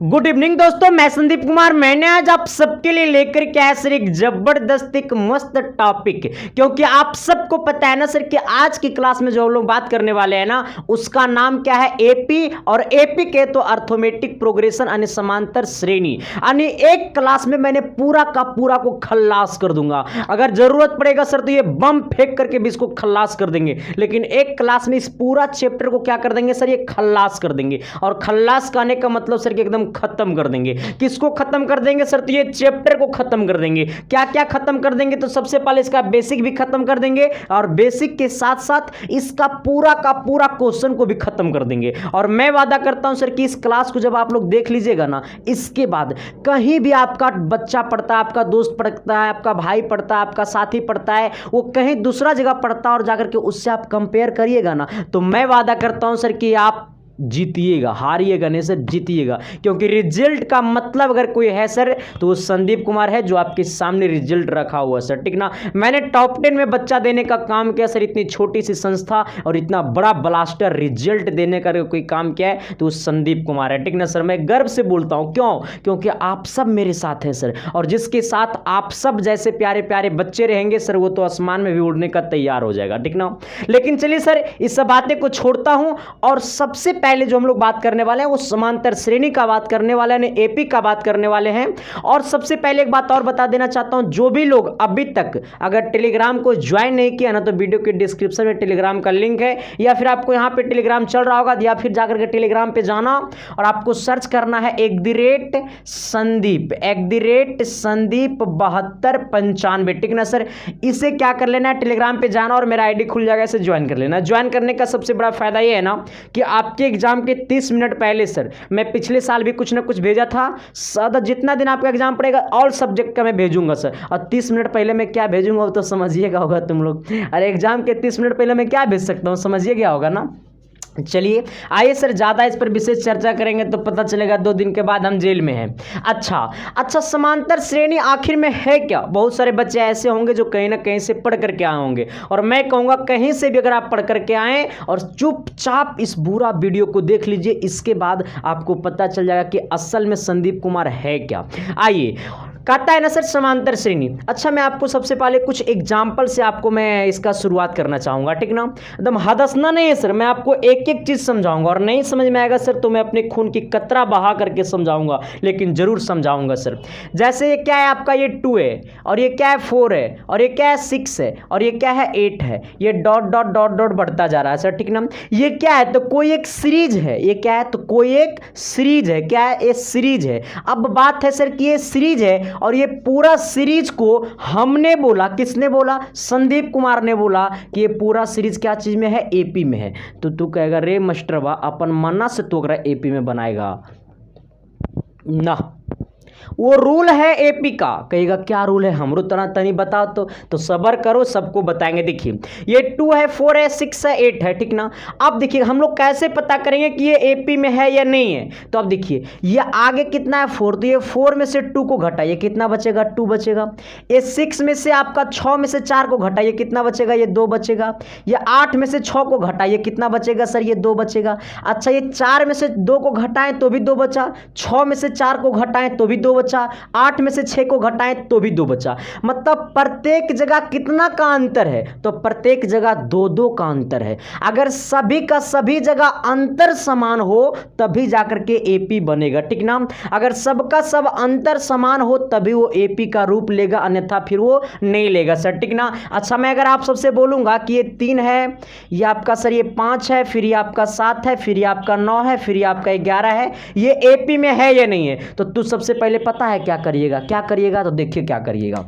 Good evening दोस्तों, मैं संदीप कुमार। मैंने आज आप सबके लिए लेकर के आया सर एक जबरदस्त एक मस्त टॉपिक, क्योंकि आप सबको पता है ना सर कि आज की क्लास में जो हम लोग बात करने वाले हैं ना उसका नाम क्या है, एपी। और एपी के तो अर्थोमेटिक प्रोग्रेशन यानी समांतर श्रेणी, यानी एक क्लास में मैंने पूरा का पूरा को खल्लास कर दूंगा। अगर जरूरत पड़ेगा सर तो ये बम फेंक करके भी इसको खल्लास कर देंगे, लेकिन एक क्लास में इस पूरा चैप्टर को क्या कर देंगे सर, ये खल्लास कर देंगे। और खल्लास करने का मतलब सर कि एकदम खत्म कर देंगे। किसको खत्म कर देंगे सर, तो ये चैप्टर को खत्म कर देंगे। क्या क्या खत्म कर देंगे, तो सबसे पहले इसका बेसिक भी खत्म कर देंगे और बेसिक के साथ साथ इसका पूरा का पूरा क्वेश्चन को भी खत्म कर देंगे। और मैं वादा करता हूं सर कि इस क्लास को जब आप लोग देख लीजिएगा ना, इसके बाद कहीं भी आपका बच्चा पढ़ता है, आपका दोस्त पढ़ता है, आपका भाई पढ़ता है, आपका साथी पढ़ता है, वो कहीं दूसरा जगह पढ़ता है और जाकर के उससे आप कंपेयर करिएगा ना, तो मैं वादा करता हूं सर कि आप जीतिएगा, हारिएगा नहीं सर, जीतिएगा। क्योंकि रिजल्ट का मतलब अगर कोई है सर तो वो संदीप कुमार है, जो आपके सामने रिजल्ट रखा हुआ सर, ठीक ना। मैंने टॉप 10 में बच्चा देने का काम किया सर, इतनी छोटी सी संस्था और इतना बड़ा ब्लास्टर रिजल्ट देने का कोई काम किया है तो वो संदीप कुमार है, ठीक ना सर। मैं गर्व से बोलता हूं, क्यों? क्योंकि आप सब मेरे साथ हैं सर, और जिसके साथ आप सब जैसे प्यारे प्यारे बच्चे रहेंगे सर, वो तो आसमान में भी उड़ने का तैयार हो जाएगा, ठीक ना। लेकिन चलिए सर, इस सब बातें को छोड़ता हूं और सबसे पहले जो हम लोग बात करने वाले हैं वो समांतर श्रेणी का बात करने वाले हैं, एपी का बात करने वाले हैं। और सबसे पहले एक बात और बता देना चाहता हूं, जो भी लोग अभी तक अगर टेलीग्राम को ज्वाइन नहीं किया ना, तो वीडियो के डिस्क्रिप्शन में टेलीग्राम का लिंक है, या फिर आपको यहां पे टेलीग्राम चल रहा होगा, या फिर जाकर के टेलीग्राम पे जाना और आपको सर्च करना है @संदीप 7295, ठीक ना सर। इसे क्या कर लेना है, टेलीग्राम पे जाना और मेरा आईडी खुल जाएगा, इसे ज्वाइन कर लेना। ज्वाइन करने का सबसे बड़ा फायदा ये है ना कि आपके एग्जाम के 30 मिनट पहले सर, मैं पिछले साल भी कुछ ना कुछ भेजा था, सादा जितना दिन आपका एग्जाम पड़ेगा ऑल सब्जेक्ट का मैं भेजूंगा सर। और 30 मिनट पहले मैं क्या भेजूंगा वो तो समझिएगा होगा तुम लोग। अरे एग्जाम के 30 मिनट पहले मैं क्या भेज सकता हूँ, समझिए क्या होगा ना। चलिए आइए सर, ज़्यादा इस पर विशेष चर्चा करेंगे तो पता चलेगा 2 दिन के बाद हम जेल में हैं। अच्छा, समांतर श्रेणी आखिर में है क्या? बहुत सारे बच्चे ऐसे होंगे जो कहीं ना कहीं से पढ़ करके आए होंगे, और मैं कहूँगा कहीं से भी अगर आप पढ़ करके आए और चुपचाप इस पूरा वीडियो को देख लीजिए, इसके बाद आपको पता चल जाएगा कि असल में संदीप कुमार है क्या। आइए, कहता है ना सर समांतर श्रेणी। अच्छा, मैं आपको सबसे पहले कुछ एग्जाम्पल से आपको मैं इसका शुरुआत करना चाहूँगा, ठीक ना। एकदम हदसना नहीं है सर, मैं आपको एक एक चीज़ समझाऊंगा, और नहीं समझ में आएगा सर तो मैं अपने खून की कतरा बहा करके समझाऊंगा, लेकिन जरूर समझाऊंगा सर। जैसे ये क्या है आपका, ये 2 है, और ये क्या है 4 है, और ये क्या है 6 है, और ये क्या है 8 है, ये डॉट डॉट डॉट डॉट बढ़ता जा रहा है सर, ठीक ना। ये क्या है, तो कोई एक सीरीज है, ये क्या है, तो कोई एक सीरीज है, क्या है, ये सीरीज है। अब बात है सर कि ये सीरीज है और ये पूरा सीरीज को हमने बोला, किसने बोला, संदीप कुमार ने बोला कि ये पूरा सीरीज क्या चीज में है, एपी में है। तो तू कहेगा रे मास्टरवा अपन मन्ना से तो अगर एपी में बनाएगा ना, वो रूल है एपी का। कहेगा क्या रूल है, हमरो तरह तनी बताओ तो सबर करो, सबको बताएंगे। देखिए ये 2 है, 4 है, 6 है, 8 है, ठीक ना। अब देखिए हम लोग कैसे पता करेंगे कि ये एपी में है या नहीं है, तो अब देखिए ये आगे कितना है 4, तो ये 4 में से 2 को घटाइए, कितना बचेगा, 2 बचेगा। ये 6 में से आपका 6 में से 4 को घटाइए, कितना बचेगा, ये 2 बचेगा। ये 8 में से 6 को घटाइए, कितना बचेगा सर, ये 2 बचेगा। अच्छा, ये 4 में से 2 को घटाएं तो भी 2 बचा, 6 में से 4 को घटाएं तो भी 2 बचा, 8 में से 6 को घटाएं तो भी 2 बचा। मतलब प्रत्येक जगह कितना का अंतर है, तो प्रत्येक जगह 2-2 का अंतर है। अगर सभी का सभी जगह अंतर समान हो तभी जाकर के एपी बनेगा, ठीक ना। अगर सबका सब अंतर समान हो तभी वो एपी का रूप लेगा, अन्यथा फिर वो नहीं लेगा सर, ठीक ना। अच्छा, मैं अगर आप सबसे बोलूंगा कि ये 3 है, ये आपका सर ये 5 है, फिर ये आपका 7 है, फिर ये आपका 9 है, फिर ये आपका 11 है, ये एपी में है या नहीं है, तो तू सबसे पहले पता है क्या करिएगा, तो देखिए क्या करिएगा।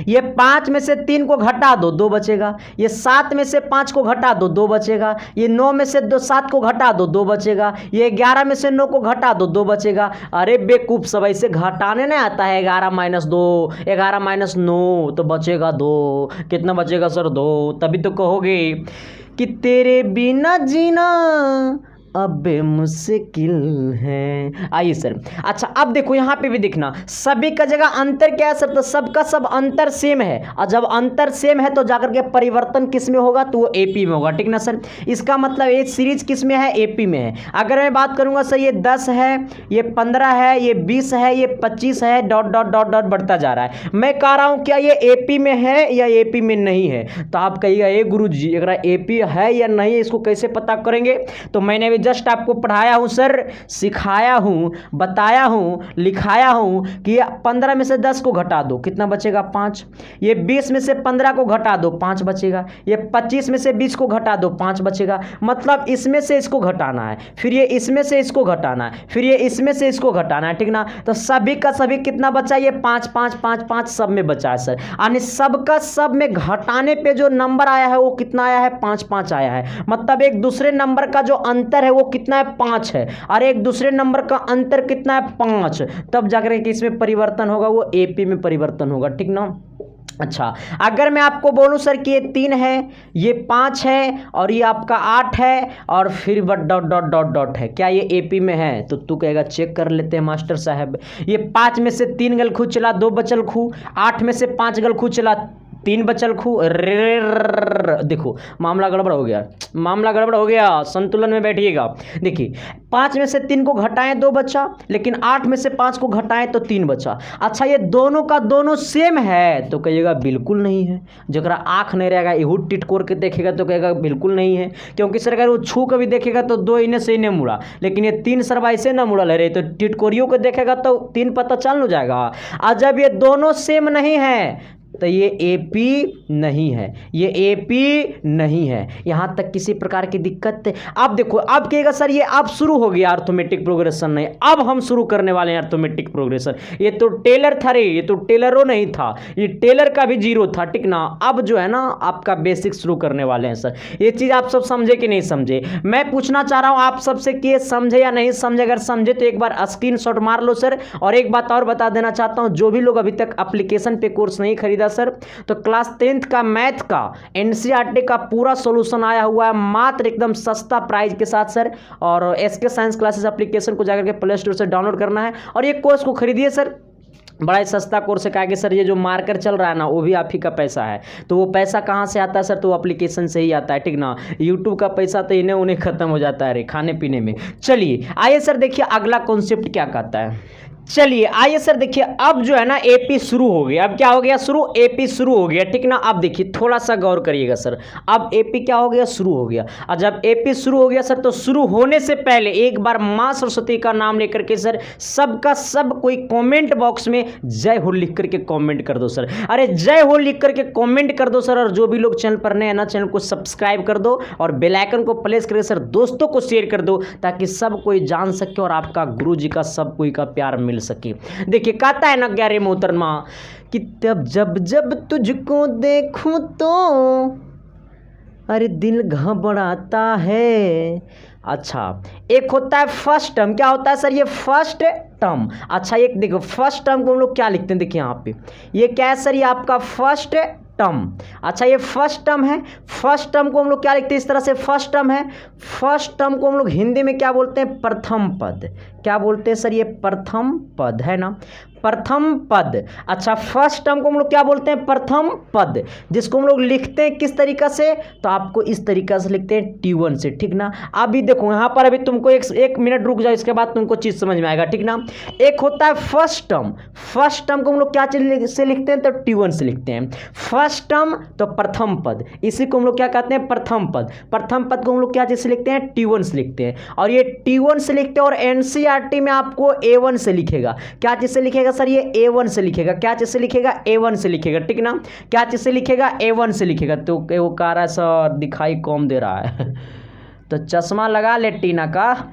ये 5 में से 3 को घटा दो, 2 बचेगा। ये 7 में से 5 को घटा दो, 2 बचेगा। ये 9 में से 7 को घटा दो, 2 बचेगा। ये 11 में से 9 को घटा दो, 2 बचेगा। अरे बेवकूफ सब, ऐसे घटाने नहीं आता है। 11 - 2, 11 - 9 तो बचेगा 2। कितना बचेगा सर, 2। तभी तो कहोगे कि तेरे बिना जीना अब मुश्किल है। आइए सर, अच्छा अब देखो यहाँ पे भी देखना सभी का जगह अंतर क्या है सर, तो सबका सब अंतर सेम है, और जब अंतर सेम है तो जाकर के परिवर्तन किस में होगा, तो वो एपी में होगा, ठीक ना सर। इसका मतलब ये सीरीज किस में है, एपी में है। अगर मैं बात करूंगा सर ये 10 है, ये 15 है, ये 20 है, ये 25 है, डॉट डॉट डॉट डॉट बढ़ता जा रहा है। मैं कह रहा हूं क्या ये एपी में है या एपी में नहीं है, तो आप कहिएगा ए गुरुजी अगर एपी है या नहीं है इसको कैसे पता करेंगे, तो मैंने भी जस्ट आपको पढ़ाया हूं सर, सिखाया हूं, बताया हूं, लिखाया हूं कि 15 में से 10 को घटा दो कितना बचेगा 5, ये 20 में से 15 को घटा दो 5 बचेगा, ये 25 में से 20 को घटा दो 5 बचेगा। मतलब इसमें से इसको घटाना है, फिर ये इसमें से इसको घटाना है, फिर ये इसमें से इसको घटाना है, ठीक ना। तो सभी का सभी कितना बचा, ये 5 5 5 5 सब में बचा है सर, यानी सबका सब में घटाने पे जो नंबर आया है वो कितना आया है, 5 5 आया है। मतलब एक दूसरे नंबर का जो अंतर है वो कितना है, 5 है, और एक दूसरे नंबर का अंतर कितना है, 5, तब जाकर के इसमें परिवर्तन होगा, वो एपी में परिवर्तन होगा, ठीक ना। अच्छा अगर मैं आपको बोलूं सर कि ये 3 है, ये 5 है, और ये आपका 8 है, और फिर डॉट डॉट डॉट डॉट है, क्या ये एपी में है, तो तू कहेगा चेक कर लेते हैं मास्टर साहब। ये 5 में से 3 गल खू चला, 2 बचल खू, 8 में से 5 गल खू चला, 3 बचल खू, देखो मामला गड़बड़ हो गया, मामला गड़बड़ हो गया, संतुलन में बैठिएगा। देखिए 5 में से 3 को घटाएं 2 बचा, लेकिन 8 में से 5 को घटाएं तो 3 बचा। अच्छा ये दोनों का दोनों सेम है, तो कहिएगा बिल्कुल नहीं है। जरा आँख नहीं रहेगा इहू टिटकोर के देखेगा तो कहेगा बिल्कुल नहीं है, क्योंकि सर अगर वो छू के भी देखेगा तो 2 इन्हें से इन्हें मुड़ा, लेकिन ये 3 सरवा ऐसे ना मुड़ा ले रहे, तो टिटकोरियों को देखेगा तो 3 पता चल न जाएगा। और जब ये दोनों सेम नहीं है तो ये एपी नहीं है, ये एपी नहीं है, यहां तक किसी प्रकार की दिक्कत। अब देखो अब कहेगा सर ये अब शुरू हो गया अर्थमेटिक प्रोग्रेशन, नहीं अब हम शुरू करने वाले हैं अर्थमेटिक प्रोग्रेशन। ये तो टेलर था रे, ये तो टेलरों नहीं था, ये टेलर का भी 0 था, ठीक ना। अब जो है ना आपका बेसिक शुरू करने वाले हैं सर। ये चीज आप सब समझे कि नहीं समझे, मैं पूछना चाह रहा हूं आप सबसे कि ये समझे या नहीं समझे। अगर समझे तो एक बार स्क्रीनशॉट मार लो सर। और एक बात और बता देना चाहता हूं, जो भी लोग अभी तक एप्लीकेशन पे कोर्स नहीं खरीदा सर, तो क्लास 10th का मैथ का एनसीईआरटी का पूरा सॉल्यूशन आया हुआ है मात्र एकदम सस्ता प्राइस के साथ सर। और एसके साइंस क्लासेस एप्लीकेशन को जाकर के प्ले स्टोर से डाउनलोड करना है और ये कोर्स को खरीदिए सर। बड़ा ही सस्ता कोर्स है, कहा कि सर ये जो मार्कर चल रहा है ना वो भी आप ही का पैसा है, तो वो पैसा कहाँ से आता है सर, तो वो एप्लीकेशन से ही आता है, ठीक ना। यूट्यूब का पैसा तो इन्हें उन्हें खत्म हो जाता है रे खाने पीने में। चलिए आइए सर देखिए अगला कॉन्सेप्ट क्या कहता है। चलिए आइए सर देखिए अब जो है ना एपी शुरू हो गया। अब क्या हो गया शुरू, एपी शुरू हो गया, ठीक ना। अब देखिए थोड़ा सा गौर करिएगा सर, अब एपी क्या हो गया, शुरू हो गया। और जब एपी शुरू हो गया सर तो शुरू होने से पहले एक बार मां सरस्वती का नाम लेकर के सर सबका सब कोई कमेंट बॉक्स में जय हो लिख करके कमेंट कर दो सर। अरे जय हो लिख करके कमेंट कर दो सर। और जो भी लोग चैनल पर नए हैं ना, चैनल को सब्सक्राइब कर दो और बेल आइकन को प्रेस करके सर दोस्तों को शेयर कर दो, ताकि सब कोई जान सके और आपका गुरु जी का सब कोई का प्यार मिल सके। देखिए कहता है ना ग्यारह मोहतरमा कि तब जब जब तुझको देखूं तो अरे दिल घबराता है। अच्छा एक होता है फर्स्ट टर्म, क्या होता है सर, ये फर्स्ट टर्म। अच्छा एक देखो फर्स्ट टर्म को हम लोग क्या लिखते हैं, देखिए यहाँ पे ये क्या है सर, ये आपका फर्स्ट टर्म। अच्छा ये फर्स्ट टर्म है, फर्स्ट टर्म को हम लोग क्या लिखते हैं इस तरह से, फर्स्ट टर्म है। फर्स्ट टर्म को हम लोग हिंदी में क्या बोलते हैं, प्रथम पद। क्या बोलते हैं सर, ये प्रथम पद है ना, प्रथम पद। अच्छा फर्स्ट टर्म को हम लोग क्या बोलते हैं, प्रथम पद, जिसको हम लोग लिखते हैं किस तरीका से, तो आपको इस तरीका से लिखते हैं T1 से, ठीक ना। अभी देखो यहाँ पर अभी तुमको एक मिनट रुक जाओ, इसके बाद तुमको चीज समझ में आएगा, ठीक ना। एक होता है फर्स्ट टर्म, फर्स्ट टर्म को हम लोग क्या से लिखते हैं, तो T1 से लिखते हैं। फर्स्ट टर्म तो प्रथम पद, इसी को हम लोग क्या कहते हैं, प्रथम पद। प्रथम पद को हम लोग क्या चीज से लिखते हैं, T1 से लिखते हैं। और ये T1 से लिखते हैं और एनसीईआरटी में आपको A1 से लिखेगा। क्या चीज से लिखेगा सर, ये A1 से लिखेगा। क्या चीज से लिखेगा, A1 से लिखेगा, ठीक ना। क्या चीज से लिखेगा, A1 से लिखेगा। तो वो कह रहा है सर दिखाई कम दे रहा है तो चश्मा लगा ले टीना का।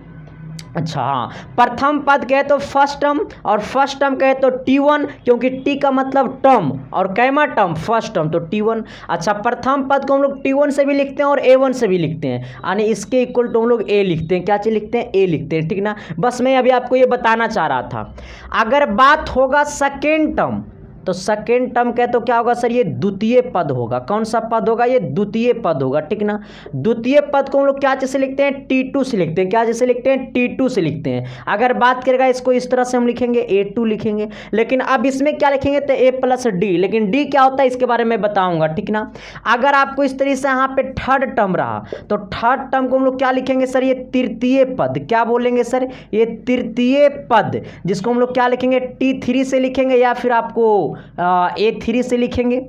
अच्छा हाँ, प्रथम पद कहे तो फर्स्ट टर्म और फर्स्ट टर्म कहे तो T1, क्योंकि T का मतलब टर्म और कैमा टर्म फर्स्ट टर्म तो T1। अच्छा प्रथम पद को हम लोग T1 से भी लिखते हैं और A1 से भी लिखते हैं, यानी इसके इक्वल टू हम लोग A लिखते हैं। क्या चीज लिखते हैं, A लिखते हैं, ठीक ना। बस मैं अभी आपको ये बताना चाह रहा था। अगर बात होगा सेकेंड टर्म, तो सेकेंड टर्म कहे तो क्या होगा सर, ये द्वितीय पद होगा। कौन सा पद होगा, ये द्वितीय पद होगा, ठीक ना। द्वितीय पद को हम लोग क्या जैसे लिखते हैं, T2 से लिखते हैं। क्या जैसे लिखते हैं, T2 से लिखते हैं। अगर बात करेगा इसको इस तरह से हम लिखेंगे A2 लिखेंगे, लेकिन अब इसमें क्या लिखेंगे तो A प्लस D, लेकिन D क्या होता है इसके बारे में बताऊंगा, ठीक ना। अगर आपको इस तरीके से यहाँ पे थर्ड टर्म रहा तो थर्ड टर्म को हम लोग क्या लिखेंगे सर, ये तृतीय पद। क्या बोलेंगे सर, ये तृतीय पद, जिसको हम लोग क्या लिखेंगे, T3 से लिखेंगे या फिर आपको A3 से लिखेंगे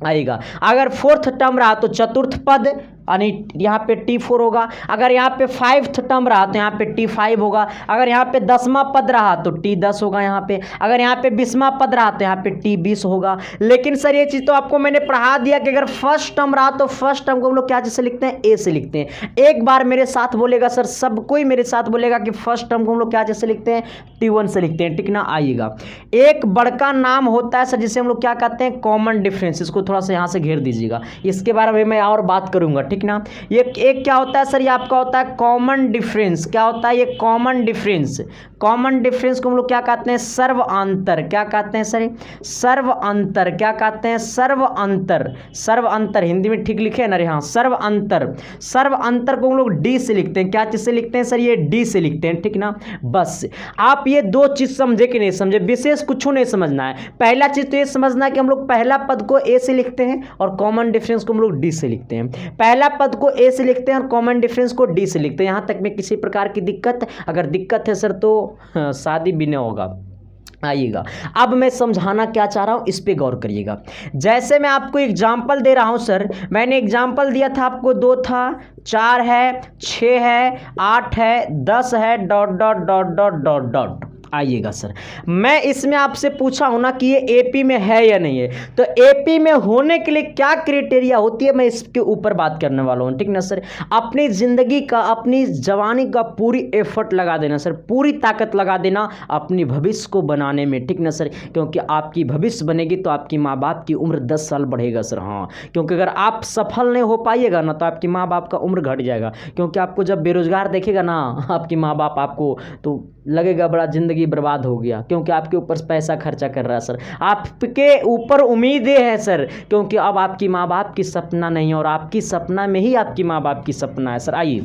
आएगा। अगर फोर्थ टर्म रहा तो चतुर्थ पद, यानी यहाँ पे T4 होगा। अगर यहाँ पे फाइव्थ टर्म रहा तो यहाँ पे T5 होगा। अगर यहाँ पे 10वां पद रहा तो T10 होगा यहाँ पे। अगर यहाँ पे 20वां पद रहा तो यहाँ पे T20 होगा। लेकिन सर ये चीज़ तो आपको मैंने पढ़ा दिया कि अगर फर्स्ट टर्म रहा तो फर्स्ट टर्म को हम लोग क्या जैसे लिखते हैं, A से लिखते हैं। एक बार मेरे साथ बोलेगा सर, सब कोई मेरे साथ बोलेगा कि फर्स्ट टर्म को हम लोग क्या जैसे लिखते हैं, T1 से लिखते हैं, ठीक ना। आइएगा, एक बड़का नाम होता है सर जिसे हम लोग क्या कहते हैं, कॉमन डिफरेंस। इसको थोड़ा सा यहाँ से घेर दीजिएगा, इसके बारे में मैं और बात करूँगा, ठीक ना। ये एक क्या होता है सर, ये आपका होता है कॉमन डिफरेंस। क्या होता है ये कॉमन डिफरेंस। कॉमन डिफरेंस को हम लोग क्या कहते हैं, सर्व अंतर। क्या कहते हैं सर, सर्व अंतर। क्या कहते हैं, सर्व अंतर। सर्व अंतर हिंदी में ठीक लिखे ना रे, हाँ, सर्व अंतर। सर्व अंतर को हम लोग डी से लिखते हैं। क्या चीज से लिखते हैं सर, ये डी से लिखते हैं, ठीक ना। बस आप ये दो चीज समझे कि नहीं समझे, विशेष कुछ नहीं समझना है। पहला चीज तो ये समझना है कि हम लोग पहला पद को ए से लिखते हैं और कॉमन डिफरेंस को हम लोग डी से लिखते हैं। पहला पद को ए से लिखते हैं और कॉमन डिफरेंस को डी से लिखते हैं। यहां तक में किसी प्रकार की दिक्कत, अगर दिक्कत है सर तो शादी भी नहीं होगा। आइएगा, अब मैं समझाना क्या चाह रहा हूं इस पे गौर करिएगा। जैसे मैं आपको एग्जाम्पल दे रहा हूं सर, मैंने एग्जाम्पल दिया था आपको, 2 था, 4 है, 6 है, 8 है, 10 है, dot dot dot dot dot dot. आइएगा सर, मैं इसमें आपसे पूछा हूं ना कि ये एपी में है या नहीं है, तो एपी में होने के लिए क्या क्राइटेरिया होती है, मैं इसके ऊपर बात करने वाला हूं, ठीक ना सर। अपनी जिंदगी का, अपनी जवानी का पूरी एफर्ट लगा देना सर, पूरी ताकत लगा देना अपनी भविष्य को बनाने में, ठीक ना सर। क्योंकि आपकी भविष्य बनेगी तो आपकी माँ बाप की उम्र 10 साल बढ़ेगा सर। हाँ, क्योंकि अगर आप सफल नहीं हो पाइएगा ना तो आपकी माँ बाप का उम्र घट जाएगा। क्योंकि आपको जब बेरोजगार देखेगा ना आपकी माँ बाप आपको, तो लगेगा बड़ा जिंदगी बर्बाद हो गया, क्योंकि आपके ऊपर पैसा खर्चा कर रहा है सर, आपके ऊपर उम्मीदें हैं सर, क्योंकि अब आपकी माँ बाप की सपना नहीं है और आपकी सपना में ही आपकी माँ बाप की सपना है सर। आइए,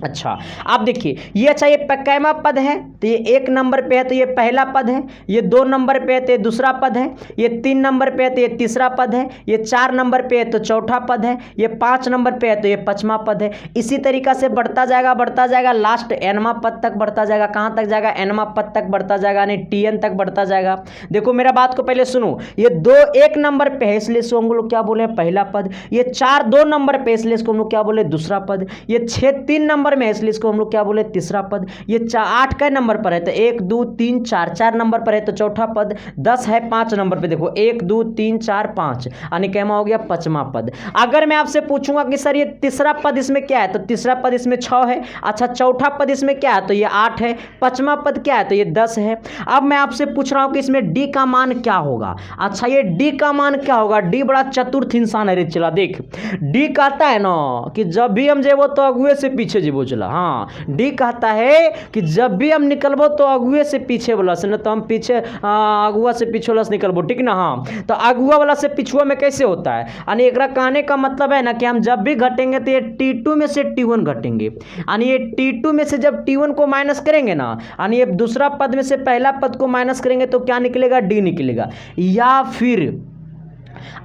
अच्छा आप देखिए ये, अच्छा ये कैमा पद है तो ये 1 नंबर पे है तो ये पहला पद है, ये 2 नंबर पे है तो ये दूसरा पद है, ये 3 नंबर पे है तो ये तीसरा पद है, ये 4 नंबर पे है तो चौथा पद है, ये 5 नंबर पे है तो ये 5वां पद है। इसी तरीका से बढ़ता जाएगा, लास्ट nवां पद तक बढ़ता जाएगा। कहाँ तक जाएगा, nवां पद तक बढ़ता जाएगा, यानी Tn तक बढ़ता जाएगा। देखो मेरा बात को पहले सुनो, ये 2 1 नंबर पे है इसलिए इसको हम लोग क्या बोले, पहला पद। ये 4 2 नंबर पे इसलिए इसको हम लोग क्या बोले, दूसरा पद। ये 6 3 नंबर में इसलिए इसको हम लोग क्या बोले, तीसरा पद। ये 8 के नंबर पर है तो 1 2 3 4 4 नंबर पर है तो चौथा पद। 10 है 5 नंबर पे, देखो 1 2 3 4 5, यानी कैमा हो गया 5वां पद। अगर मैं आपसे पूछूंगा कि सर ये तीसरा पद इसमें क्या है, तो तीसरा पद इसमें 6 है। अच्छा, चौथा पद इसमें क्या है, तो ये 8 है। 5वां पद क्या है, तो ये 10 है। अब मैं आपसे पूछ रहा हूं कि इसमें डी का मान क्या होगा। अच्छा, ये डी का मान क्या होगा, डी बड़ा चतुर्थ इंसान है रे। चला देख, डी कहता है ना कि जब भी हम जेबो तो अगुए से पीछे जेबो। चला, हाँ, डी कहता है कि जब भी हम निकलबो तो अगुए से पीछे वाला से, ना तो हम पीछे अगुआ से पीछे वाला से निकलबो, ठीक ना। हाँ, तो अगुआ वाला से पिछुआ में कैसे होता है, यानी एक कहने का मतलब है ना कि हम जब भी घटेंगे तो ये T2 में से T1 घटेंगे, यानी ये T2 में से जब T1 को माइनस करेंगे ना, यानी ये दूसरा पद में से पहला पद को माइनस करेंगे तो क्या निकलेगा, डी निकलेगा। या फिर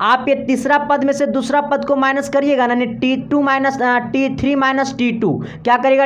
आप ये तीसरा पद में से दूसरा पद को माइनस करिएगा ना, T2 minus T3 minus T2, क्या करेगा,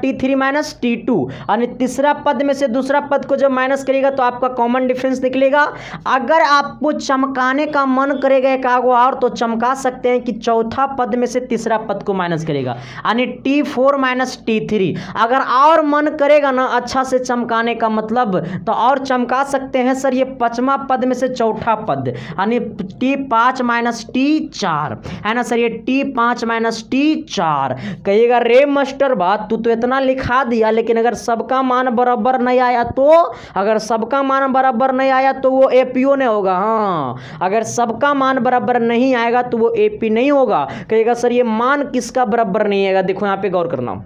T3 माइनस T2, यानी तीसरा पद में से दूसरा पद को जब माइनस करिएगा तो आपका कॉमन डिफरेंस निकलेगा। अगर आपको चमकाने का मन करेगा एक आगो और, तो चमका सकते हैं कि चौथा पद में से तीसरा पद को माइनस करेगा, यानी T4 माइनस T3। अगर और मन करेगा ना अच्छा से चमकाने का मतलब, तो और चमका सकते हैं सर ये 5वां पद में से चौथा पद, यानी T5 माइनस T4 है ना सर, ये T5 माइनस T4। कहिएगा रे मास्टर बात तू तो इतना लिखा दिया, लेकिन अगर सबका मान बराबर नहीं आया तो, अगर सबका मान बराबर नहीं आया तो वो एपीओ नहीं होगा। हाँ, अगर सबका मान बराबर नहीं आएगा तो वो एपी नहीं होगा। कहिएगा सर ये मान किसका बराबर नहीं आएगा, देखो यहाँ पे गौर करना।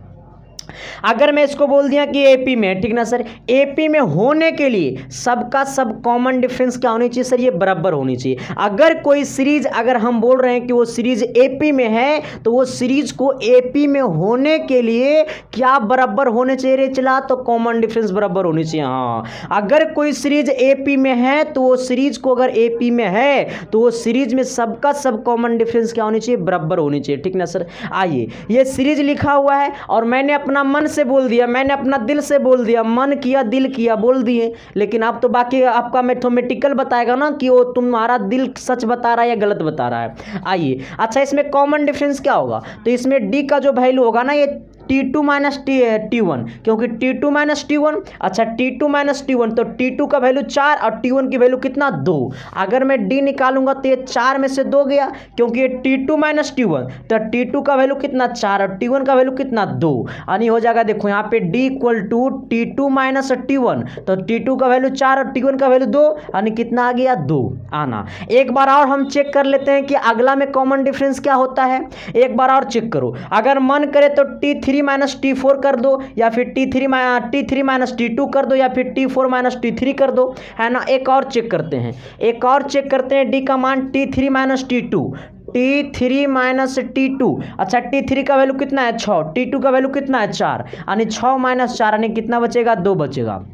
अगर मैं इसको बोल दिया कि एपी में है, ठीक ना सर, एपी में होने के लिए सबका सब कॉमन डिफरेंस क्या होनी चाहिए सर, ये बराबर होनी चाहिए। अगर कोई सीरीज अगर हम बोल रहे हैं कि वो सीरीज एपी में है तो वो सीरीज को एपी में होने के लिए क्या बराबर होने चाहिए रे चला, तो कॉमन डिफरेंस बराबर होनी चाहिए। हाँ, अगर कोई सीरीज एपी में है तो वो सीरीज को अगर एपी में है तो वो सीरीज में सबका सब कॉमन डिफरेंस क्या होनी चाहिए, बराबर होनी चाहिए, ठीक ना सर। आइए, ये सीरीज लिखा हुआ है और मैंने अपना मन से बोल दिया, मैंने अपना दिल से बोल दिया, मन किया दिल किया बोल दिए, लेकिन अब तो बाकी आपका मैथमेटिकल बताएगा ना कि वो तुम्हारा दिल सच बता रहा है या गलत बता रहा है। आइए, अच्छा इसमें कॉमन डिफरेंस क्या होगा, तो इसमें डी का जो वैल्यू होगा ना, ये T2 माइनस T1, क्योंकि T2 माइनस T1, अच्छा T2 माइनस T1 तो T2 का वैल्यू 4 और T1 की वैल्यू कितना 2। अगर मैं D निकालूंगा तो ये 4 में से 2 गया, क्योंकि ये T2 माइनस T1 तो T2 का वैल्यू कितना 4 और T1 का वैल्यू कितना 2, यानी हो जाएगा देखो यहाँ पे D equal to T2 minus T1, तो T2 का वैल्यू 4 और T1 का वैल्यू 2, यानी कितना आ गया 2 आना। एक बार और हम चेक कर लेते हैं कि अगला में कॉमन डिफरेंस क्या होता है, एक बार और चेक करो। अगर मन करे तो T3 माइनस T4 कर दो, या फिर T3 माइनस T2 कर दो, या फिर T4 माइनस T3 कर दो, है ना। एक और चेक करते हैं, एक और चेक करते हैं, D का मान T3 minus T2, T3 minus T2, अच्छा T3 का वैल्यू कितना है 6, T2 का वैल्यू कितना है 4, यानी 6 माइनस 4 यानी कितना बचेगा 2 बचेगा।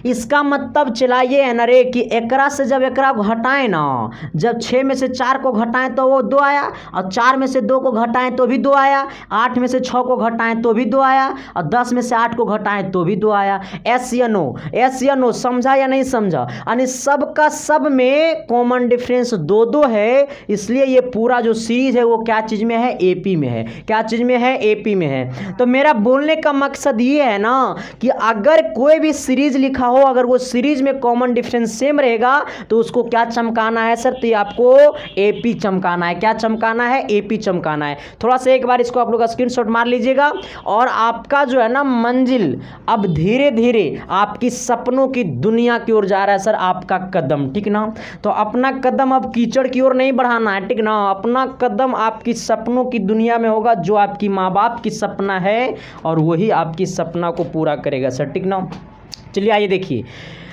इसका मतलब चला ये है ना रे कि एकरा से जब एकरा को हटाएं ना, जब 6 में से 4 को घटाएं तो वो 2 आया, और 4 में से 2 को घटाएं तो भी 2 आया, 8 में से 6 को घटाएं तो भी 2 आया, और 10 में से 8 को घटाएं तो भी 2 आया। एस या नो, समझा या नहीं समझा, यानी सब का सब में कॉमन डिफरेंस 2-2 है, इसलिए ये पूरा जो सीरीज है वो क्या चीज में है, एपी में है। क्या चीज में है, एपी में है। तो मेरा बोलने का मकसद ये है ना कि अगर कोई भी सीरीज लिखा हो, अगर वो सीरीज में कॉमन डिफरेंस सेम रहेगा तो उसको क्या चमकाना है सर, तो आपको एपी चमकाना है। क्या चमकाना है, एपी चमकाना है। थोड़ा सा एक बार इसको आप लोग स्क्रीनशॉट मार लीजिएगा, और आपका जो है ना मंजिल अब धीरे धीरे आपकी सपनों की दुनिया की ओर जा रहा है सर, आपका कदम, ठीक ना। तो अपना कदम अब कीचड़ की ओर नहीं बढ़ाना है, ठीक ना। अपना कदम आपकी सपनों की दुनिया में होगा, जो आपकी माँ बाप की सपना है, और वही आपकी सपना को पूरा करेगा सर, ठीक ना। चलिए आइए देखिए,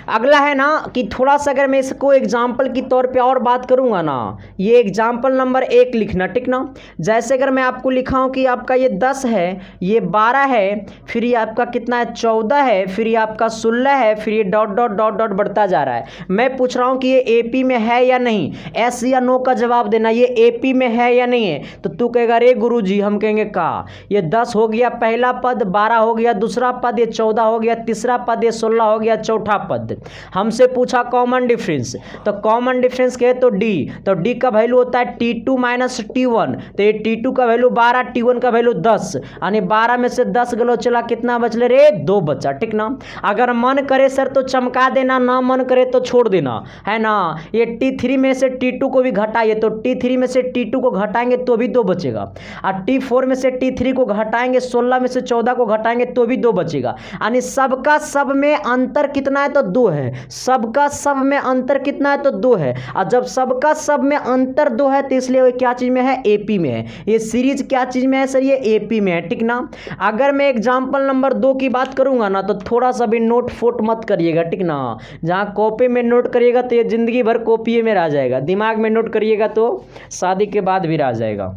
अगला है ना कि थोड़ा सा अगर मैं इसको एग्जाम्पल की तौर पे और बात करूंगा ना, ये एग्जाम्पल नंबर 1 लिखना, ठीक ना। जैसे अगर मैं आपको लिखाऊं कि आपका ये 10 है, ये 12 है, फिर ये आपका कितना है 14 है, फिर ये आपका 16 है, फिर ये डॉट डॉट डॉट डॉट बढ़ता जा रहा है। मैं पूछ रहा हूं कि ये एपी में है या नहीं, एस या नो का जवाब देना, ये एपी में है या नहीं है। तो तू कहेगा रे गुरुजी, हम कहेंगे का ये 10 हो गया पहला पद, 12 हो गया दूसरा पद, ये 14 हो गया तीसरा पद, ये 16 हो गया चौथा पद। हमसे पूछा कॉमन डिफरेंस, तो कॉमन डिफरेंस कहे तो डी, तो डी का वैल्यू होता है T2 माइनस T1, तो ये T2 का वैल्यू 12, T1 का वैल्यू 10, यानी 12 में से 10 गलो चला, कितना बचले रे 2 बचा, ठीक ना। अगर मन करे सर तो चमका देना, ना मन करे तो छोड़ देना, है ना। ये T3 में से T2 को भी घटाइए, तो T3 में से T2 को घटाएंगे तो भी 2 बचेगा, और T4 में से T3 को घटाएंगे, 16 में से 14 को घटाएंगे तो भी 2 बचेगा, यानी सबका सब में अंतर कितना है तो 2 है। सबका सब में अंतर कितना है तो 2 है, और जब सबका सब में अंतर 2 है तो इसलिए वो क्या चीज में है, एपी में है। ये सीरीज क्या चीज में है सर, ये एपी में है, ठीक ना। अगर मैं एग्जांपल नंबर 2 की बात करूंगा ना, तो थोड़ा सा भी नोट फोट मत करिएगा, ठीक ना। जहां कॉपी में नोट करिएगा तो ये जिंदगी भर कॉपी में रह जाएगा, दिमाग में नोट करिएगा तो शादी के बाद भी रह जाएगा।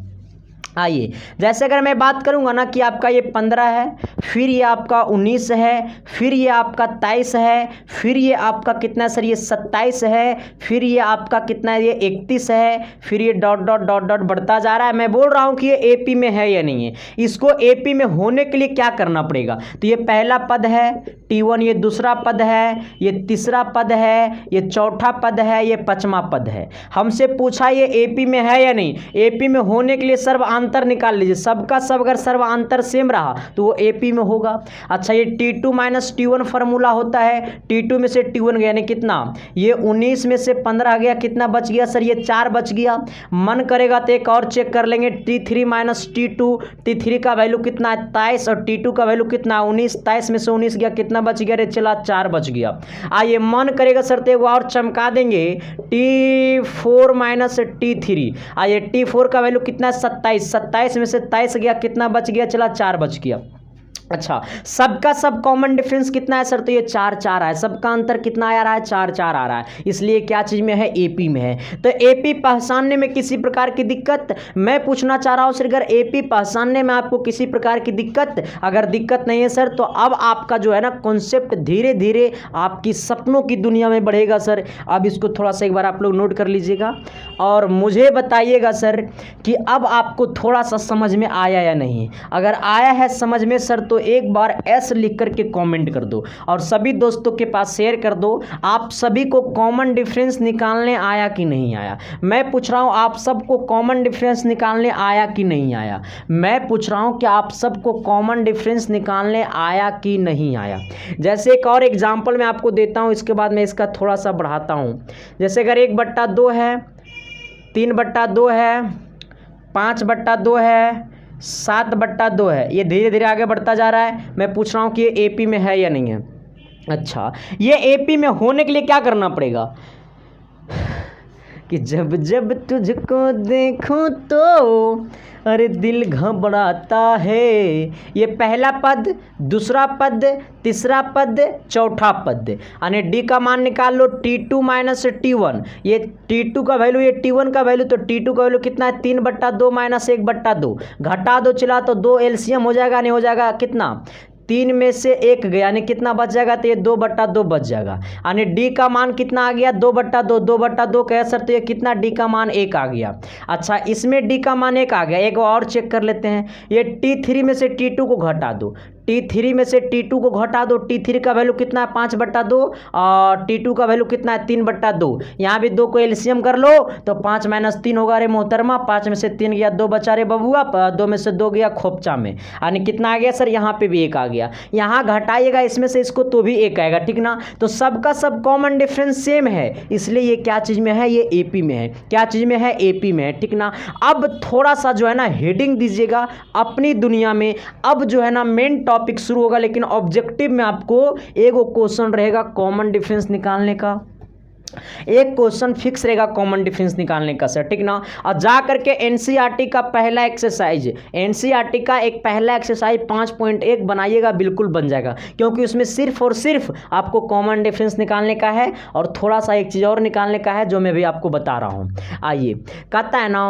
आइए, जैसे अगर मैं बात करूंगा ना कि आपका ये 15 है, फिर ये आपका 19 है, फिर ये आपका 23 है, फिर ये आपका कितना है सर, ये 27 है, फिर ये आपका कितना है, ये 31 है, फिर ये डॉट डॉट डॉट डॉट बढ़ता जा रहा है। मैं बोल रहा हूं कि ये एपी में है या नहीं है। इसको एपी में होने के लिए क्या करना पड़ेगा, तो ये पहला पद है T1, ये दूसरा पद है, ये तीसरा पद है, ये चौथा पद है, ये 5वां पद है। हमसे पूछा ये एपी में है या नहीं। एपी में होने के लिए सर्व अंतर निकाल लीजिए, सबका सब अगर सर्व अंतर सेम रहा तो वो एपी में होगा। अच्छा, ये T2 माइनस T1 फार्मूला होता है, T2 में से T1 गया, यानी कितना, ये 19 में से 15 गया, कितना बच गया सर, ये 4 बच गया। मन करेगा तो एक और चेक कर लेंगे, T3 माइनस T2, T3 का वैल्यू कितना है 23, और T2 का वैल्यू कितना 19, 23 में से 19 गया, कितना बच गया रे चला, 4 बच गया। आइए, मन करेगा सर तो और चमका देंगे, T4 माइनस T3, आइए T4 का वैल्यू कितना है 27, 27 में से 23 गया, कितना बच गया चला, 4 बच गया। अच्छा, सबका सब कॉमन डिफरेंस कितना है सर? तो ये 4 4 है। सबका अंतर कितना आ रहा है? 4 4 आ रहा है। इसलिए क्या चीज़ में है? एपी में है। तो एपी पहचानने में किसी प्रकार की दिक्कत, मैं पूछना चाह रहा हूँ सर, अगर एपी पहचानने में आपको किसी प्रकार की दिक्कत, अगर दिक्कत नहीं है सर, तो अब आपका जो है ना कॉन्सेप्ट धीरे धीरे आपकी सपनों की दुनिया में बढ़ेगा सर। अब इसको थोड़ा सा एक बार आप लोग नोट कर लीजिएगा और मुझे बताइएगा सर कि अब आपको थोड़ा सा समझ में आया या नहीं। अगर आया है समझ में सर, तो एक बार एस लिख करके कमेंट कर दो और सभी दोस्तों के पास शेयर कर दो। आप सभी को कॉमन डिफरेंस निकालने आया कि नहीं आया? मैं पूछ रहा हूं आप सबको कॉमन डिफरेंस निकालने आया कि नहीं आया? मैं पूछ रहा हूं कि आप सबको कॉमन डिफरेंस निकालने आया कि नहीं आया? जैसे एक और एग्जांपल मैं आपको देता हूं, इसके बाद मैं इसका थोड़ा सा बढ़ाता हूं। जैसे अगर 1/2 है, 3/2 है, 5/2 है, 7/2 है, ये धीरे धीरे आगे बढ़ता जा रहा है। मैं पूछ रहा हूँ कि ये एपी में है या नहीं है? अच्छा, ये एपी में होने के लिए क्या करना पड़ेगा कि जब जब तुझको देखूं तो अरे दिल घबराता है। ये पहला पद, दूसरा पद, तीसरा पद, चौथा पद, यानी डी का मान निकाल लो T2 माइनस T1। ये T2 का वैल्यू, ये T1 का वैल्यू, तो T2 का वैल्यू कितना है? 3/2 माइनस 1/2, घटा दो चला तो 2 एलसीएम हो जाएगा, नहीं हो जाएगा कितना? 3 में से 1 गया, यानी कितना बच जाएगा? तो ये 2/2 बच जाएगा। यानी डी का मान कितना आ गया? 2/2। 2/2 कहे सर, तो ये कितना? डी का मान 1 आ गया। अच्छा, इसमें डी का मान 1 आ गया। एक और चेक कर लेते हैं। ये T3 में से T2 को घटा दो, T3 में से T2 को घटा दो। T3 का वैल्यू कितना है? 5/2 और T2 का वैल्यू कितना है? 3/2। यहाँ भी 2 को एलसीएम कर लो तो 5 - 3 होगा रे मोहतरमा। 5 में से 3 गया, 2 बचा रे बबुआ, 2 में से 2 गया खोपचा में, यानी कितना आ गया सर? यहाँ पे भी 1 आ गया। यहाँ घटाइएगा इसमें से इसको तो भी 1 आएगा, ठीक ना? तो सबका सब कॉमन डिफरेंस सेम है, इसलिए ये क्या चीज़ में है? ये एपी में है। क्या चीज़ में है? एपी में है, ठीक ना? अब थोड़ा सा जो है ना हेडिंग दीजिएगा अपनी दुनिया में। अब जो है ना मेन टॉपिक शुरू होगा, लेकिन ऑब्जेक्टिव में आपको एक क्वेश्चन रहेगा कॉमन डिफरेंस निकालने का, एक क्वेश्चन फिक्स रहेगा कॉमन डिफरेंस निकालने का सर, ठीक ना? और जा करके एनसीईआरटी का पहला एक्सरसाइज, एनसीईआरटी का एक पहला एक्सरसाइज 5.1 बनाइएगा, बिल्कुल बन जाएगा, क्योंकि उसमें सिर्फ और सिर्फ आपको कॉमन डिफरेंस निकालने का है और थोड़ा सा एक चीज़ और निकालने का है जो मैं भी आपको बता रहा हूँ। आइए, कहता है ना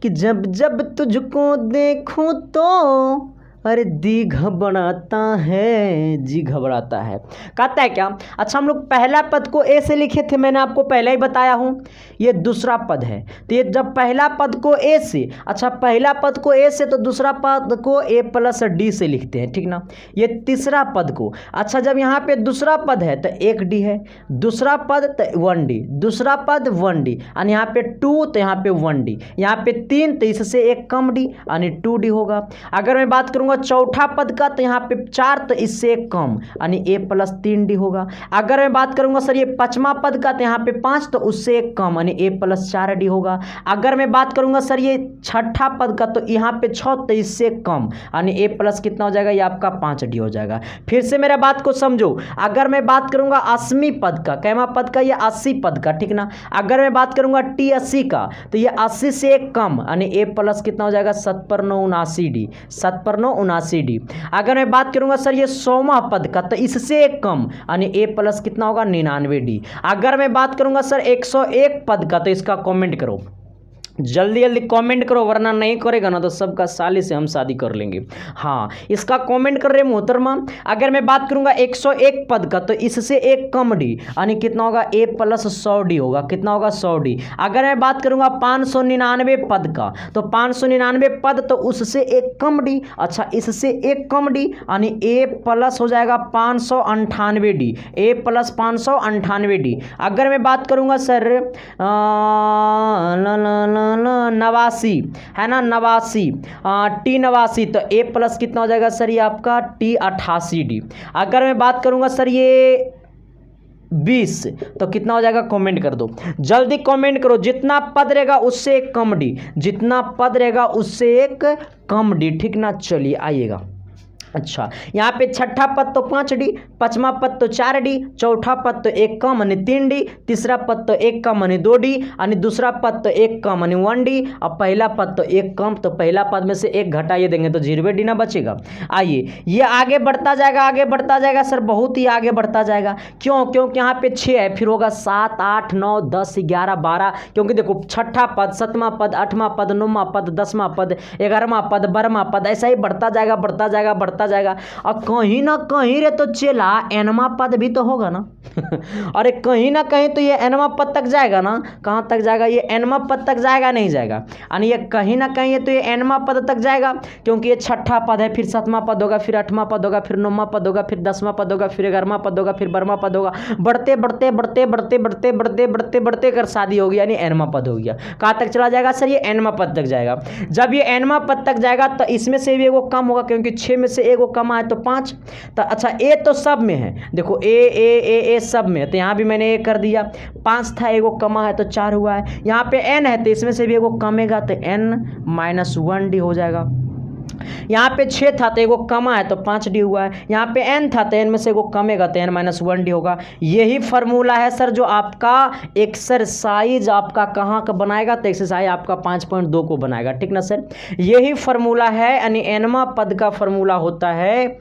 कि जब जब तुझको देखूं तो अरे दी घबराता है, जी घबराता है। कहता है क्या? अच्छा, हम लोग पहला पद को ए से लिखे थे, मैंने आपको पहले ही बताया हूँ। ये दूसरा पद है, तो ये जब पहला पद को ए से, अच्छा पहला पद को ए से तो दूसरा पद को ए प्लस डी से लिखते हैं, ठीक ना? ये तीसरा पद को, अच्छा जब यहाँ पे दूसरा पद है तो 1 डी है, दूसरा पद तो 1 डी, दूसरा पद 1 डी, यानी यहाँ पे 2 तो यहाँ पे 1 डी, यहाँ पे 3 तो इससे 1 कम डी, यानी 2 डी होगा। अगर मैं बात करूँगा चौथा पद का तो यहाँ पे 4 तो इससे 1 कम, यानी ए प्लस 3 डी होगा। अगर मैं बात करूंगा सर ये 5वां पद का तो यहाँ पे 5 तो उससे 1 कम, यानी ए प्लस 4 डी होगा। अगर मैं बात करूंगा सर ये 6ठा पद का तो यहाँ पे 6 तो इससे कम, यानी ए प्लस कितना हो जाएगा? ये आपका 5 डी हो जाएगा। फिर से मेरा बात को समझो। अगर मैं बात करूंगा 80 पद का, कैमा पद का? ये 80 पद का, ठीक ना? अगर मैं बात करूंगा T80 का तो ये 80 से 1 कम, यानी ए प्लस कितना हो जाएगा? 7 पर 9 79 डी, 7 पर 9 79 डी। अगर मैं बात करूंगा सर ये 100वां पद का तो इससे 1 कम, यानी ए प्लस कितना होगा? 99 डी। अगर मैं बात करूंगा सर 101 पद का तो इसका कमेंट करो, जल्दी जल्दी कमेंट करो, वरना नहीं करेगा ना तो सबका साली से हम शादी कर लेंगे। हाँ, इसका कमेंट कर रहे मोहतरमा। अगर मैं बात करूंगा 101 पद का तो इससे 1 कम डी, यानी कितना होगा? ए प्लस 100 डी होगा। कितना होगा? 100 डी। अगर मैं बात करूंगा 599 पद का तो 599 पद तो उससे 1 कम डी, अच्छा इससे 1 कम डी, यानी ए प्लस हो जाएगा 598 डी, ए प्लस 598 डी। अगर मैं बात करूंगा सर 89 है ना, 89 T89 तो ए प्लस कितना हो जाएगा सर? ये आपका T88 डी। अगर मैं बात करूंगा सर ये 20 तो कितना हो जाएगा? कमेंट कर दो, जल्दी कमेंट करो। जितना पद रहेगा उससे 1 कम डी, जितना पद रहेगा उससे 1 कम डी, ठीक ना? चलिए आइएगा, अच्छा, यहाँ पे छठा पद तो 5D, पांचवा पद तो 4D, चौथा पद तो 1 का माने 3D, तीसरा पद तो 1 का माने 2D, और दूसरा पद तो 1 का माने 1D, और पहला पद तो 1 कम, तो पहला पद में से 1 घटाइए देंगे तो 0D ना बचेगा। आइए ये आगे बढ़ता जाएगा, आगे बढ़ता जाएगा सर, बहुत ही आगे बढ़ता जाएगा। क्यों? क्योंकि यहाँ पे 6 है, फिर होगा 7, 8, 9, 10, 11, 12, क्योंकि देखो छठा पद, 7वां पद, 8वां पद, 9वां पद, 10वां पद, 11वां पद, 12वां पद, ऐसा ही बढ़ता जाएगा, बढ़ता जाएगा, बढ़ता जाएगा। और कहीं ना कहीं रे तो चेला एनवा पद भी तो होगा ना। अरे कहीं ना कहीं तो ये एनवा पद तक जाएगा ना। कहाँ तक जाएगा? ये एनवा पद तक जाएगा, नहीं जाएगा? यानी ये कहीं ना कहीं ये तो ये एनवा पद तक जाएगा, क्योंकि ये छठा पद है, फिर 7वां पद होगा, फिर 8वां पद होगा, फिर 9वां पद होगा, फिर 10वां पद होगा, फिर 11वां पद होगा, फिर 12वां पद होगा, बढ़ते बढ़ते बढ़ते बढ़ते बढ़ते बढ़ते बढ़ते बढ़ते कर शादी होगी, यानी एनवा पद हो गया। कहाँ तक चला जाएगा सर? ये एनवा पद तक जाएगा। जब ये एनवा पद तक जाएगा तो इसमें से भी एगो कम होगा, क्योंकि 6 में से एगो कम आए तो 5। तो अच्छा ए तो सब में है, देखो ए सब में है, तो यहाँ भी मैंने ए कर दिया। 5 था, एगो कमा है तो 4 हुआ है। यहाँ पे n है तो इसमें से भी एगो कमेगा तो n-1d हो जाएगा। यहाँ पे 6 था तो एगो कमा है तो 5d हुआ है। यहाँ पे n था तो n में से एगो कमेगा तो n-1d होगा। यही फार्मूला है सर जो आपका एक्सरसाइज आपका कहाँ का बनाएगा, तो एक्सरसाइज आपका 5.2 को बनाएगा, ठीक ना सर। यही फार्मूला है, यानी एनवा पद का फार्मूला होता है,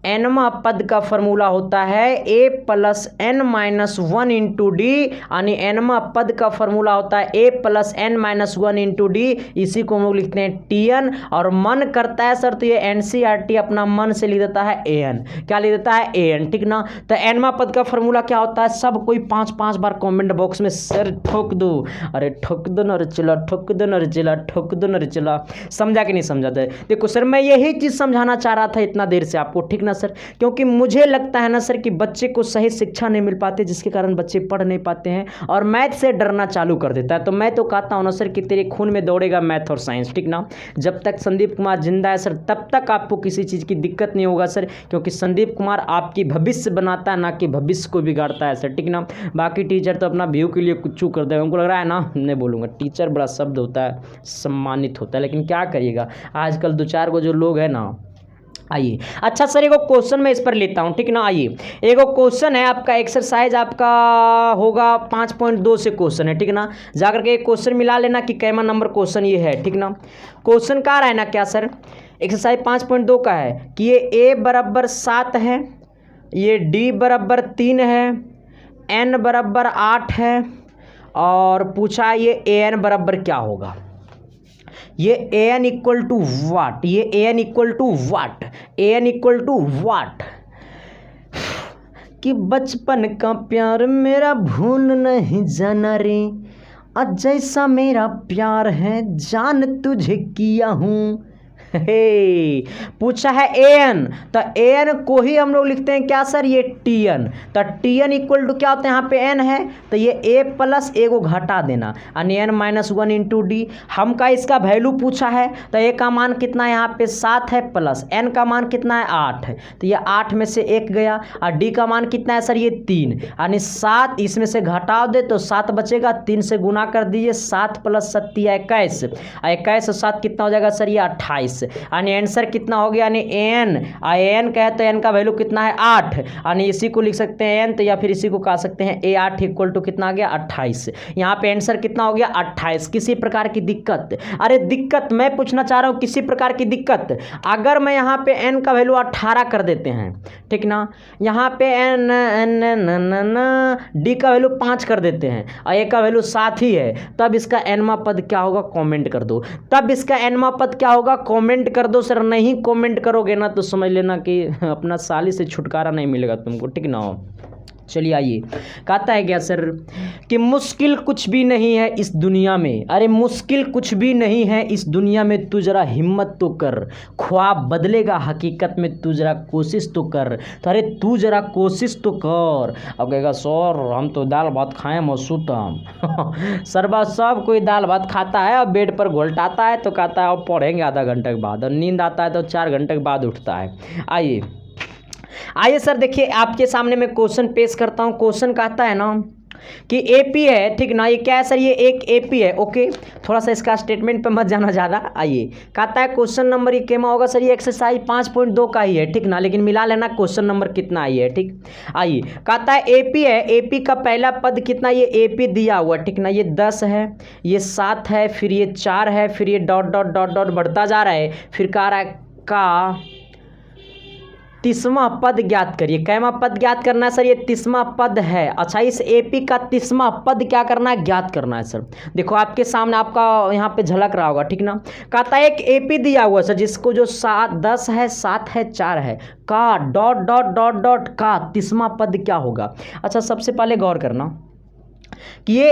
एनवा पद का फॉर्मूला होता है a plus n minus 1 into D, यानी एनवा पद का फॉर्मूला होता है a plus n minus 1 into D. इसी को हम लोग लिखते हैं tn, और मन करता है सर तो ये NCERT अपना मन से लिख देता है an। क्या लिख देता है? an, ठीक ना। तो एनवा पद का फॉर्मूला क्या होता है? सब कोई 5-5 बार कमेंट बॉक्स में सर ठोक दो, अरे ठोक दो न रे चिल्ला, ठोक दो न रे चिल्ला, ठोक दो न रे चिल्ला। समझा कि नहीं समझा? देखो सर मैं यही चीज़ समझाना चाह रहा था इतना देर से आपको, ठीक ना सर। क्योंकि मुझे लगता है ना सर कि बच्चे को सही शिक्षा नहीं मिल पाती, जिसके कारण बच्चे पढ़ नहीं पाते हैं और मैथ से डरना चालू कर देता है। तो मैं तो कहता हूँ ना सर कि तेरे खून में दौड़ेगा मैथ और साइंस, ठीक ना। जब तक संदीप कुमार जिंदा है सर तब तक आपको किसी चीज़ की दिक्कत नहीं होगा सर, क्योंकि संदीप कुमार आपकी भविष्य बनाता है, ना कि भविष्य को बिगाड़ता है सर, ठीक ना। बाकी टीचर तो अपना व्यू के लिए कुछ कर देगा, उनको लग रहा है ना, नहीं बोलूँगा, टीचर बड़ा शब्द होता है, सम्मानित होता है, लेकिन क्या करिएगा आजकल 2-4 गो जो लोग हैं ना। आइए अच्छा सर एगो क्वेश्चन मैं इस पर लेता हूँ, ठीक ना। आइए एगो क्वेश्चन है आपका, एक्सरसाइज आपका होगा 5.2 से क्वेश्चन है, ठीक ना। जाकर के एक क्वेश्चन मिला लेना कि कैमा नंबर क्वेश्चन ये है, ठीक ना। क्वेश्चन कहाँ रहा है ना क्या सर, एक्सरसाइज 5.2 का है कि ये a बराबर 7 है, ये d बराबर 3 है, n बराबर 8 है, और पूछा ये an बराबर क्या होगा। ये an इक्वल टू वाट, ये an equal to what, an equal to what. कि बचपन का प्यार मेरा भूल नहीं जाना रे, आज जैसा मेरा प्यार है जान तुझे किया हूँ। हे पूछा है an, तो an को ही हम लोग लिखते हैं क्या सर, ये tn। तो tn इक्वल टू क्या होता है, यहाँ पे n है तो ये a प्लस a को घटा देना, यानी n माइनस 1 इंटू डी। हमका इसका वैल्यू पूछा है तो a का मान कितना है, यहाँ पे 7 है, प्लस n का मान कितना है 8 है, तो ये 8 में से 1 गया, और d का मान कितना है सर, ये 3, यानी 7 इसमें से घटा दे तो 7 बचेगा, 3 से गुना कर दीजिए, 7 प्लस 7 21, 21 और 7 कितना हो जाएगा सर, ये 28, यानी आंसर कितना हो गया, यानी एन का है तो एन का वैल्यू कितना है 8, यानी इसी को लिख सकते हैं एन, तो या फिर इसी को कह सकते हैं a8 इक्वल टू कितना आ गया 28। यहाँ पे आंसर कितना हो गया 28। किसी प्रकार की दिक्कत, अरे दिक्कत मैं पूछना चाह रहा हूँ, किसी प्रकार की दिक्कत। अगर मैं यहाँ पे एन का वैल्यू 18 कर देते हैं, ठीक ना, यहाँ पे एन डी का वैल्यू 5 कर देते हैं और ए का वैल्यू 7 ही है, तब इसका एनवा पद क्या होगा कमेंट कर दो। तब इसका एनवा पद क्या होगा कमेंट कर दो सर। नहीं कमेंट करोगे ना तो समझ लेना कि अपना साली से छुटकारा नहीं मिलेगा तुमको, ठीक ना। चलिए आइए, कहता है क्या सर कि मुश्किल कुछ भी नहीं है इस दुनिया में, अरे मुश्किल कुछ भी नहीं है इस दुनिया में, तू जरा हिम्मत तो कर, ख्वाब बदलेगा हकीकत में, तू जरा कोशिश तो कर। तो अरे तू जरा कोशिश तो कर। अब कहेगा सर हम तो दाल भात खाएं मसूतम सर बस सब कोई दाल भात खाता है और बेड पर घोलटाता है, तो कहता है अब पढ़ेंगे आधा घंटे के बाद, और नींद आता है तो 4 घंटे के बाद उठता है। आइए सर देखिए आपके सामने मैं क्वेश्चन पेश करता हूँ। क्वेश्चन कहता है ना कि एपी है, ठीक ना, ये क्या है सर, ये एक एपी है। ओके, थोड़ा सा इसका स्टेटमेंट पे मत जाना ज़्यादा। आइए, कहता है क्वेश्चन नंबर ये केमा होगा सर, ये एक्सरसाइज 5.2 का ही है, ठीक ना, लेकिन मिला लेना क्वेश्चन नंबर कितना आई है, ठीक। आइए, कहता है एपी है, एपी का पहला पद कितना, ये एपी दिया हुआ, ठीक ना, ये 10 है, ये 7 है, फिर ये 4 है, फिर ये डॉट डॉट डॉट डॉट बढ़ता जा रहा है, फिर कह रहा है का 30वां पद ज्ञात करिए। कैमा पद ज्ञात करना है सर, ये 30वां पद है। अच्छा, इस एपी का 30वां पद क्या करना है, ज्ञात करना है सर। देखो आपके सामने आपका यहाँ पे झलक रहा होगा, ठीक ना। कहता है एक एपी दिया हुआ सर, जिसको जो 10 है, 7 है, 4 है, का डॉट डॉट डॉट डॉट का 30वां पद क्या होगा। अच्छा, सबसे पहले गौर करना कि ये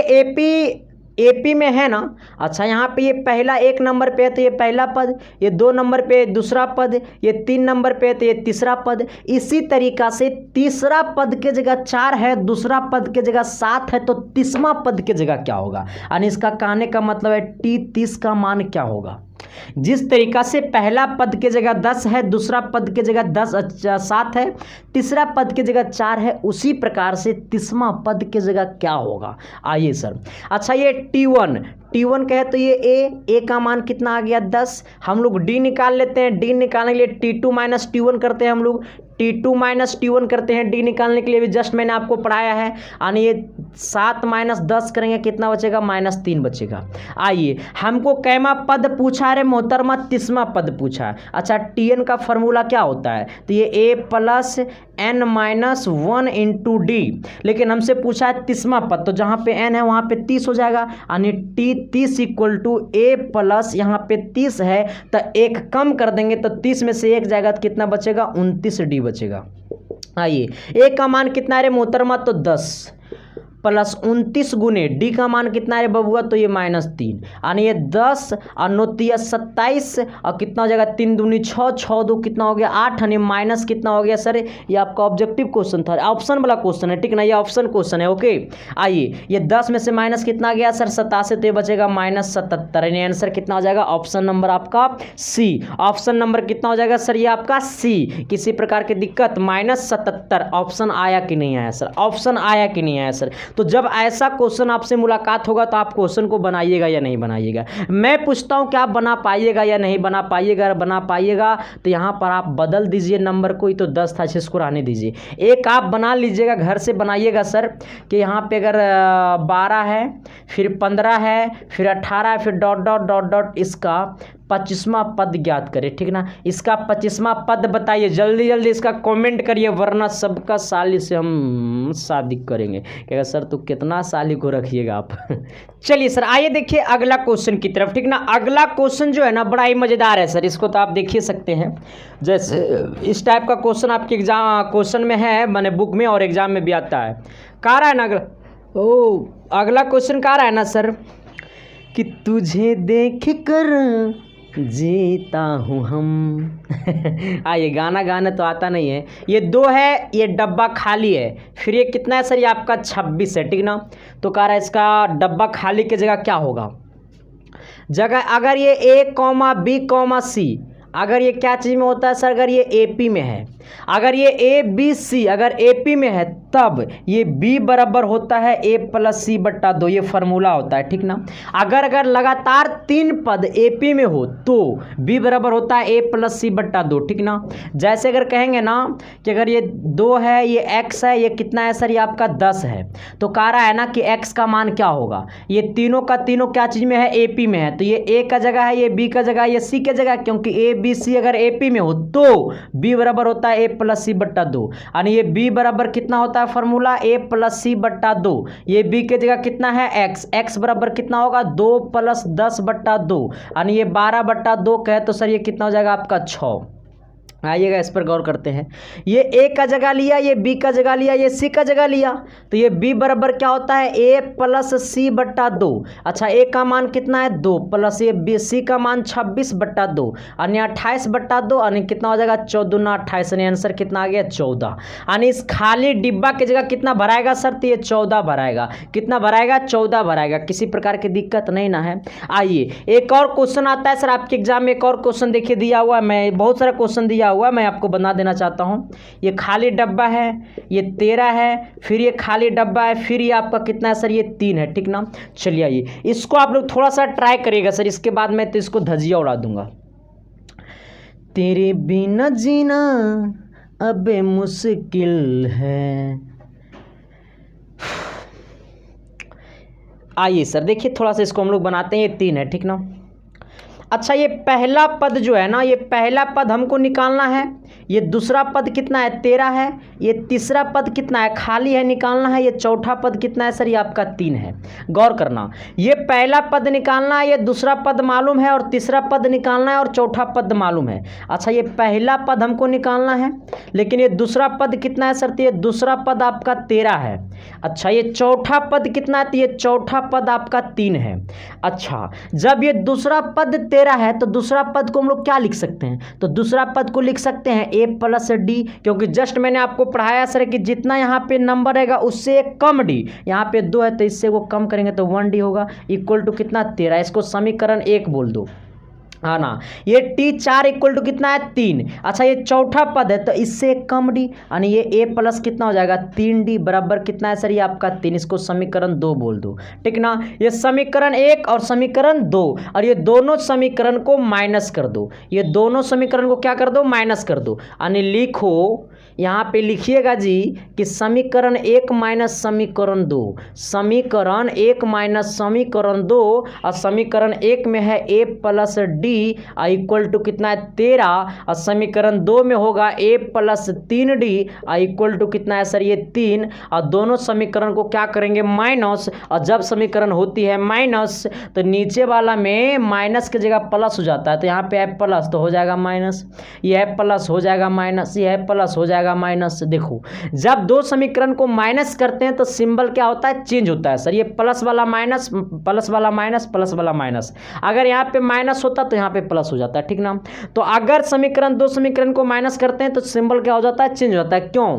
एपी में है ना। अच्छा, यहाँ पे ये पहला 1 नंबर पे है तो ये पहला पद, ये 2 नंबर पे दूसरा पद, ये 3 नंबर पे है तो ये तीसरा पद। इसी तरीका से तीसरा पद के जगह 4 है, दूसरा पद के जगह 7 है, तो 30वां पद के जगह क्या होगा। यानी इसका कहने का मतलब है T30 का मान क्या होगा। जिस तरीका से पहला पद के जगह 10 है, दूसरा पद के जगह 7 है, तीसरा पद के जगह 4 है, उसी प्रकार से 30वां पद के जगह क्या होगा। आइए सर, अच्छा ये T1 कहे तो ये ए का मान कितना आ गया 10। हम लोग डी निकाल लेते हैं, डी निकालने के लिए T2 माइनस T1 करते हैं, हम लोग T2 माइनस T1 करते हैं डी निकालने के लिए, भी जस्ट मैंने आपको पढ़ाया है। यानी ये 7 माइनस 10 करेंगे, कितना बचेगा, -3 बचेगा। आइए, हमको कैमा पद पूछा है मोहतरमा, 30वां पद पूछा है। अच्छा, Tn का फॉर्मूला क्या होता है, तो ये a plus n minus 1 into D, लेकिन हमसे पूछा है 30वां पद, तो जहाँ पे n है वहाँ पे 30 हो जाएगा। यानी T30 equal to a plus यहाँ पे 30 है तो 1 कम कर देंगे तो 30 में से 1 जाएगा तो कितना बचेगा, 29 डी बचेगा। आइए, a का मान कितना है रे मोहतरमा, तो 10 प्लस 29 गुने डी का मान कितना है बबुआ, तो ये -3। यानी ये 10 और 9 × 27 और कितना हो जाएगा, 3 दूनी 6, 6 2 कितना हो गया 8, यानी माइनस कितना हो गया सर, ये आपका ऑब्जेक्टिव क्वेश्चन था, ऑप्शन वाला क्वेश्चन है, ठीक ना, ये ऑप्शन क्वेश्चन है। ओके, आइए, ये 10 में से माइनस कितना गया सर, 87, तो ये बचेगा -77। यानी आंसर कितना हो जाएगा, ऑप्शन नंबर आपका सी। ऑप्शन नंबर कितना हो जाएगा सर, ये आपका सी। किसी प्रकार की दिक्कत, -77 ऑप्शन आया कि नहीं आया सर, ऑप्शन आया कि नहीं आया सर। तो जब ऐसा क्वेश्चन आपसे मुलाकात होगा तो आप क्वेश्चन को बनाइएगा या नहीं बनाइएगा। मैं पूछता हूं कि आप बना पाइएगा या नहीं बना पाइएगा। अगर बना पाइएगा तो यहाँ पर आप बदल दीजिए नंबर को, ही तो 10 था, इसको रहने दीजिए। एक आप बना लीजिएगा, घर से बनाइएगा सर, कि यहाँ पे अगर 12 है, फिर 15 है, फिर 18 है, फिर डॉट डॉट डॉट डॉट, इसका 25वां पद ज्ञात करें, ठीक ना। इसका 25वां पद बताइए, जल्दी जल्दी इसका कमेंट करिए, वरना सबका साली से हम शादी करेंगे। कहेगा सर तो कितना साली को रखिएगा आप। चलिए सर, आइए देखिए अगला क्वेश्चन की तरफ, ठीक ना। अगला क्वेश्चन जो है ना बड़ा ही मज़ेदार है सर, इसको तो आप देख ही सकते हैं। जैसे इस टाइप का क्वेश्चन आपके एग्जाम क्वेश्चन में है, मैंने बुक में और एग्जाम में भी आता है। कह रहा है ना अगला क्वेश्चन कह रहा है ना सर कि तुझे देख कर जीता हूँ हम। आइए, गाना गाना तो आता नहीं है। ये 2 है, ये डब्बा खाली है, फिर ये कितना है सर, ये आपका 26 है, ठीक ना। तो कह रहा है इसका डब्बा खाली की जगह क्या होगा, जगह अगर ये A, B, C, अगर ये क्या चीज़ में होता है सर, अगर ये AP में है, अगर ये ABC अगर AP में है, तब ये B बराबर होता है A प्लस C बट्टा 2, ये फार्मूला होता है, ठीक ना। अगर लगातार 3 पद AP में हो तो B बराबर होता है A प्लस C बट्टा 2, ठीक ना। जैसे अगर कहेंगे ना कि अगर ये 2 है, ये X है, ये कितना है सर, ये आपका 10 है, तो कह रहा है ना कि X का मान क्या होगा। ये तीनों का तीनों क्या चीज़ में है, AP में है, तो ये A का जगह है, ये B का जगह, ये C का जगह, क्योंकि ABC अगर AP में हो तो B बराबर होता है A प्लस C बट्टा 2। यानी ये B बराबर कितना होता है फॉर्मूला, A प्लस C बट्टा 2। ये B के जगह कितना है X बराबर कितना होगा 2 प्लस 10 बट्टा 2, यानी ये 12 बट्टा 2 कहे तो सर ये कितना हो जाएगा आपका 6। आइएगा, इस पर गौर करते हैं। ये A का जगह लिया, ये B का जगह लिया, ये C का जगह लिया, तो ये B बराबर क्या होता है A प्लस C बट्टा 2। अच्छा, A का मान कितना है 2 प्लस ये C का मान 26 बट्टा 2, यानी 28 बट्टा 2, यानी कितना हो जाएगा 14 28, यानी आंसर कितना आ गया 14। यानी इस खाली डिब्बा की जगह कितना भराएगा सर, तो ये 14 भराएगा। कितना भराएगा, 14 भराएगा। किसी प्रकार की दिक्कत नहीं ना है। आइए, एक और क्वेश्चन आता है सर आपके एग्जाम में, एक और क्वेश्चन देखिए दिया हुआ है, मैं बहुत सारा क्वेश्चन दिया हुआ मैं आपको बता देना चाहता हूँ। ये खाली डब्बा है, ये 13 है, फिर ये खाली डब्बा है, फिर ये आपका कितना है सर, ये 3 है, ठीक ना। चलिए आइए इसको आप लोग थोड़ा सा ट्राई करिएगा सर, इसके बाद मैं तो इसको धजिया उड़ा दूंगा। तेरे बिना जीना अब मुश्किल है। आइए सर देखिए थोड़ा सा इसको हम लोग बनाते हैं, ये 3 है, ठीक ना। अच्छा ये पहला पद जो है ना, ये पहला पद हमको निकालना है, ये दूसरा पद कितना है 13 है, ये तीसरा पद कितना है खाली है निकालना है, ये चौथा पद कितना है सर, ये आपका 3 है। गौर करना, ये पहला पद निकालना है, ये दूसरा पद मालूम है और तीसरा पद निकालना है और चौथा पद मालूम है। अच्छा ये पहला पद हमको निकालना है, लेकिन ये दूसरा पद कितना है सर, तो ये दूसरा पद आपका 13 है। अच्छा ये चौथा पद कितना है, तो ये चौथा पद आपका 3 है। अच्छा जब ये दूसरा पद 13 है तो दूसरा पद को हम लोग क्या लिख सकते हैं, तो दूसरा पद को लिख सकते हैं a प्लस डी, क्योंकि जस्ट मैंने आपको पढ़ाया सर कि जितना यहाँ पे नंबर रहेगा उससे एक कम डी, यहाँ पे 2 है तो इससे वो कम करेंगे तो 1 डी होगा, इक्वल टू कितना 13। इसको समीकरण 1 बोल दो, हाँ ना। ये T4 इक्वल टू कितना है 3। अच्छा ये चौथा पद है तो इससे कम डी, यानी ये a प्लस कितना हो जाएगा 3d बराबर कितना है सर, ये आपका 3। इसको समीकरण 2 बोल दो, ठीक ना। ये समीकरण 1 और समीकरण 2, और ये दोनों समीकरण को माइनस कर दो, ये दोनों समीकरण को क्या कर दो, माइनस कर दो। यानी लिखो, यहाँ पे लिखिएगा जी कि समीकरण 1 माइनस समीकरण 2, समीकरण 1 माइनस समीकरण 2, और समीकरण 1 में है a plus d equal to कितना है 13, और समीकरण 2 में होगा a plus 3d equal to कितना है सर, ये 3। और दोनों समीकरण को क्या करेंगे माइनस, और जब समीकरण होती है माइनस तो नीचे वाला में माइनस की जगह प्लस हो जाता है, तो यहाँ पे है प्लस तो हो जाएगा माइनस, ये है प्लस हो जाएगा माइनस, ये है प्लस हो जाएगा माइनस। देखो जब दो समीकरण को माइनस करते हैं तो सिंबल क्या होता है, चेंज होता है सर। ये प्लस वाला माइनस, प्लस वाला माइनस, प्लस वाला माइनस, अगर यहाँ पे माइनस होता तो यहाँ पे प्लस हो जाता है, ठीक ना। तो अगर समीकरण दो समीकरण को माइनस करते हैं तो सिंबल क्या हो जाता है, चेंज होता है। क्यों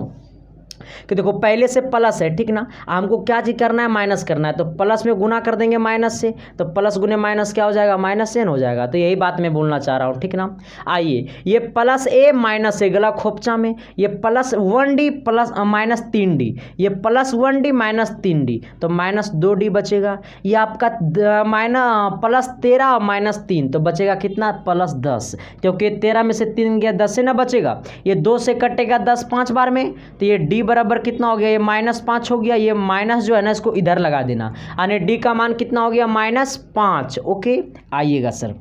कि देखो पहले से प्लस है, ठीक ना, हमको क्या चीज करना है, माइनस करना है, तो प्लस में गुना कर देंगे माइनस से, तो प्लस गुने माइनस क्या हो जाएगा, माइनस एन हो जाएगा। तो यही बात मैं बोलना चाह रहा हूँ, ठीक ना। आइए ये प्लस ए माइनस ए गला खोपचा में, ये plus 1d plus minus 3d, ये प्लस 1d माइनस 3d, तो माइनस 2d बचेगा। ये आपका प्लस 13 और माइनस 3, तो बचेगा कितना, प्लस 10, क्योंकि 13 में से 3 गया 10 से ना बचेगा, ये 2 से कटेगा 10 5 बार में, तो ये d बराबर कितना हो गया, ये -5 हो गया। ये माइनस जो है ना इसको इधर लगा देना, यानी डी का मान कितना हो गया, -5। ओके आइएगा सर,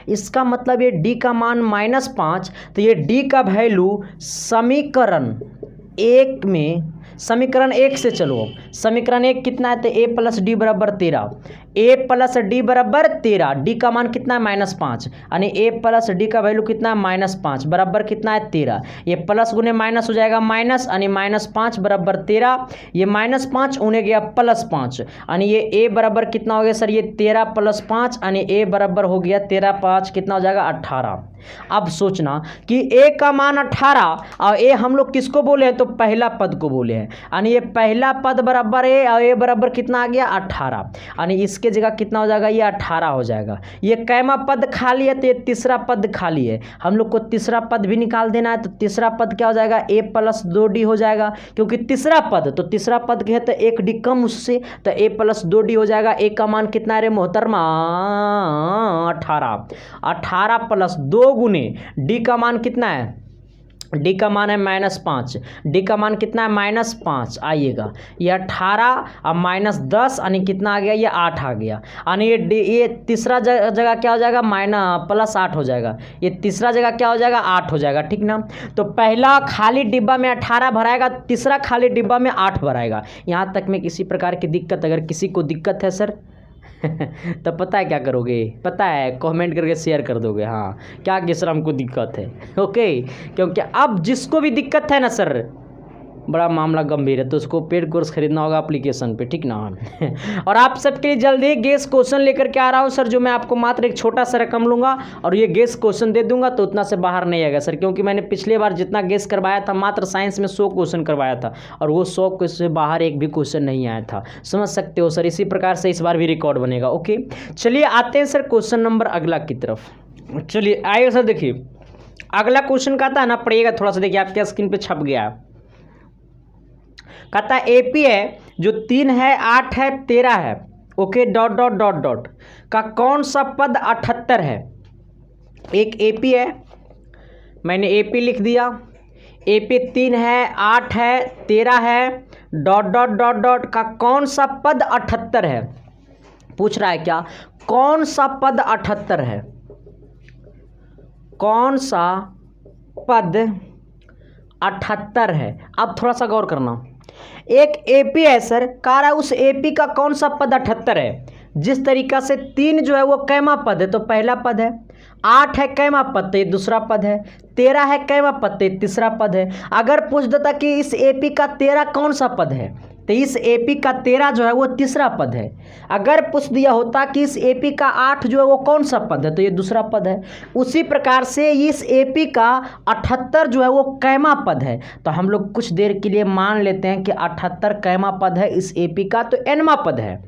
इसका मतलब ये डी का मान -5, तो ये डी का वैल्यू समीकरण 1 में, समीकरण 1 से चलो, समीकरण 1 कितना है, तो a प्लस डी बराबर 13, a प्लस डी बराबर 13, डी का मान कितना है -5, यानी a प्लस डी का वैल्यू कितना है -5 बराबर कितना है 13। ये प्लस गुने माइनस हो जाएगा माइनस, यानी -5 बराबर 13, ये -5 उन्हें गया +5, यानी ये a बराबर कितना हो गया सर, ये 13 + 5, यानी a बराबर हो गया 13 5 कितना हो जाएगा 18। अब सोचना कि a का मान 18 और a हम लोग किसको बोले हैं, तो पहला पद को बोले हैं, यानी ये पहला पद बराबर a और a बराबर कितना आ गया 18, यानी इसके जगह कितना हो जाएगा, ये 18 हो जाएगा। ये कैमा पद खाली है तो ये तीसरा पद खाली है, हम लोग को तीसरा पद भी निकाल देना है, तो तीसरा पद क्या हो जाएगा, a प्लस 2d हो जाएगा, क्योंकि तीसरा पद तो तीसरा पद के है तो 1d कम उससे, तो a प्लस 2d हो जाएगा। a का मान कितना है रे मोहतरमा, 18, 18 प्लस 2 गुने डी का मान कितना है, डी का मान है -5, डी का मान कितना है -5। आइएगा ये 18 और -10 यानी कितना आ गया, ये 8 आ गया, यानी ये तीसरा जगह क्या हो जाएगा, +8 हो जाएगा, ये तीसरा जगह क्या हो जाएगा 8 हो जाएगा, ठीक ना। तो पहला खाली डिब्बा में 18 भराएगा, तीसरा खाली डिब्बा में 8 भराएगा। यहाँ तक में किसी प्रकार की दिक्कत, अगर किसी को दिक्कत है सर तो पता है क्या करोगे, पता है, कमेंट करके शेयर कर दोगे, हाँ क्या कि सर हमको दिक्कत है। ओके, क्योंकि अब जिसको भी दिक्कत है ना सर, बड़ा मामला गंभीर है, तो उसको पेड कोर्स खरीदना होगा एप्लीकेशन पे, ठीक ना। और आप सबके लिए जल्दी ही गेस क्वेश्चन लेकर के आ रहा हूँ सर, जो मैं आपको मात्र एक छोटा सा रकम लूँगा और ये गेस क्वेश्चन दे दूंगा, तो उतना से बाहर नहीं आएगा सर, क्योंकि मैंने पिछले बार जितना गेस करवाया था मात्र साइंस में 100 क्वेश्चन करवाया था, और वो 100 से बाहर एक भी क्वेश्चन नहीं आया था, समझ सकते हो सर। इसी प्रकार से इस बार भी रिकॉर्ड बनेगा। ओके चलिए आते हैं सर क्वेश्चन नंबर अगला की तरफ। चलिए आइए सर, देखिए अगला क्वेश्चन कहता है ना, पढ़िएगा थोड़ा सा, देखिए आपके स्क्रीन पे छप गया। कहता है एपी है जो 3 है, 8 है, 13 है, okay, dot dot dot dot का कौन सा पद 78 है। एक एपी है, मैंने एपी लिख दिया, एपी 3 है, 8 है, 13 है, डॉट डॉट डॉट डॉट का कौन सा पद 78 है। पूछ रहा है क्या, कौन सा पद 78 है, कौन सा पद 78 है। अब थोड़ा सा गौर करना, एक एपी है सर, कह रहा है उस एपी का कौन सा पद 78 है। जिस तरीका से 3 जो है वो कैमा पद है तो पहला पद है, 8 है कैमा पद तो ये दूसरा पद है, 13 है कैमा पद तो ये तीसरा पद है। अगर पूछ देता कि इस एपी का 13 कौन सा पद है तो इस एपी का 13 जो है वो तीसरा पद है। अगर पूछ दिया होता कि इस एपी का 8 जो है वो कौन सा पद है तो ये दूसरा पद है। उसी प्रकार से इस एपी का 78 जो है वो कैमा पद है। तो हम लोग कुछ देर के लिए मान लेते हैं कि 78 कैमा पद है इस एपी का, तो एनमा पद है।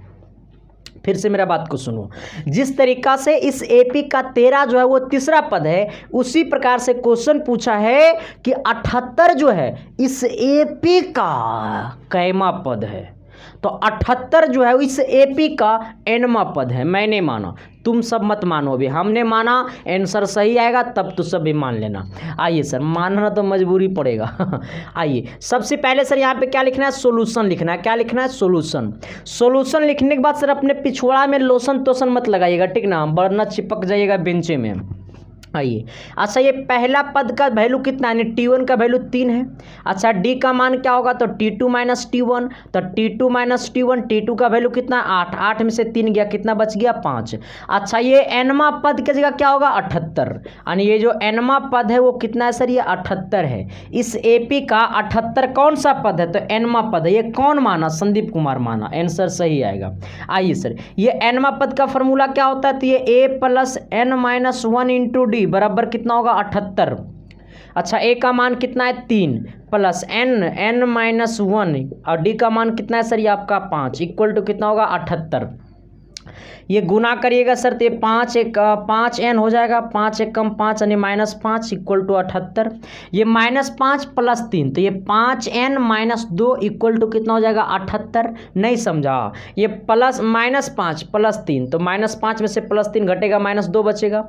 फिर से मेरा बात को सुनो, जिस तरीका से इस एपी का 13 जो है वो तीसरा पद है, उसी प्रकार से क्वेश्चन पूछा है कि 78 जो है इस एपी का कैमा पद है। तो 78 जो है इस एपी का एनमा पद है। मैंने माना, तुम सब मत मानो, अभी हमने माना, आंसर सही आएगा तब तो सब भी मान लेना। आइए सर, मानना तो मजबूरी पड़ेगा। आइए सबसे पहले सर यहाँ पे क्या लिखना है, सोल्यूशन लिखना है। क्या लिखना है, सोल्यूशन। सोल्यूशन लिखने के बाद सर अपने पिछवाड़ा में लोशन तोशन मत लगाइएगा, ठीक ना, वरना चिपक जाइएगा बेंचे में। आइए, अच्छा ये पहला पद का वैल्यू कितना है, T1 का वैल्यू 3 है। अच्छा डी का मान क्या होगा, तो T2 माइनस T1, तो T2 माइनस T1, T2 का वैल्यू कितना, 8, 8 में से 3 गया, कितना बच गया, 5। अच्छा ये एनमा पद की जगह क्या होगा, 78, यानी ये जो एनमा पद है वो कितना है सर, ये 78 है। इस एपी का 78 कौन सा पद है, तो एनमा पद है। ये कौन माना, संदीप कुमार माना, आंसर सही आएगा। आइए सर, ये एनमा पद का फॉर्मूला क्या होता है, तो ये a plus n minus 1 into d बराबर कितना होगा, 78। अच्छा ए का मान कितना है, 3 प्लस एन माइनस 1 और डी का मान कितना है सर, ये आपका 5 इक्वल टू कितना होगा, 78। ये गुना करिएगा सर तो ये 5 एन हो जाएगा, 5 एक कम 5 यानी -5 इक्वल टू 78। ये -5 प्लस 3 तो ये 5n माइनस 2 इक्वल टू कितना हो जाएगा, 78। नहीं समझा, ये प्लस -5 प्लस 3 तो -5 में से +3 घटेगा, -2 बचेगा,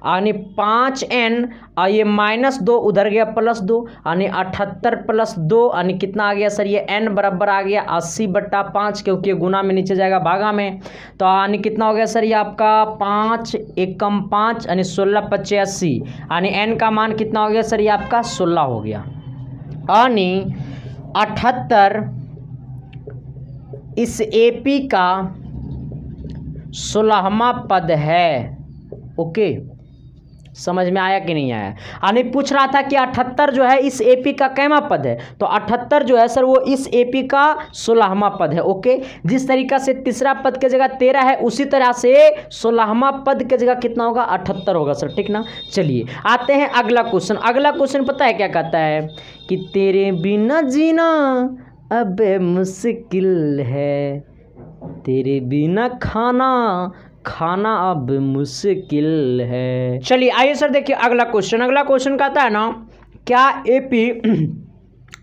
यानी 5n और ये -2 उधर गया +2 यानी 78 + 2 यानी कितना आ गया सर, ये n बराबर आ गया 80/5 क्योंकि ये गुना में नीचे जाएगा भागा में, तो यानी कितना हो गया सर, ये आपका 5 एक कम 5 यानी 16 × 5 80 यानी n का मान कितना हो गया सर, ये आपका 16 हो गया। यानी 78 इस एपी का 16वां पद है। ओके, समझ में आया कि नहीं आया। यानी पूछ रहा था कि 78 जो है इस एपी का कैमा पद है, तो 78 जो है सर वो इस एपी का 16वां पद है। ओके, जिस तरीका से तीसरा पद की जगह 13 है उसी तरह से 16वां पद की जगह कितना होगा, 78 होगा सर, ठीक ना। चलिए आते हैं अगला क्वेश्चन। अगला क्वेश्चन पता है क्या कहता है कि तेरे बिना जीना अब मुश्किल है, तेरे बिना खाना अब मुश्किल है। चलिए आइए सर देखिए अगला क्वेश्चन। अगला क्वेश्चन कहता है ना, क्या AP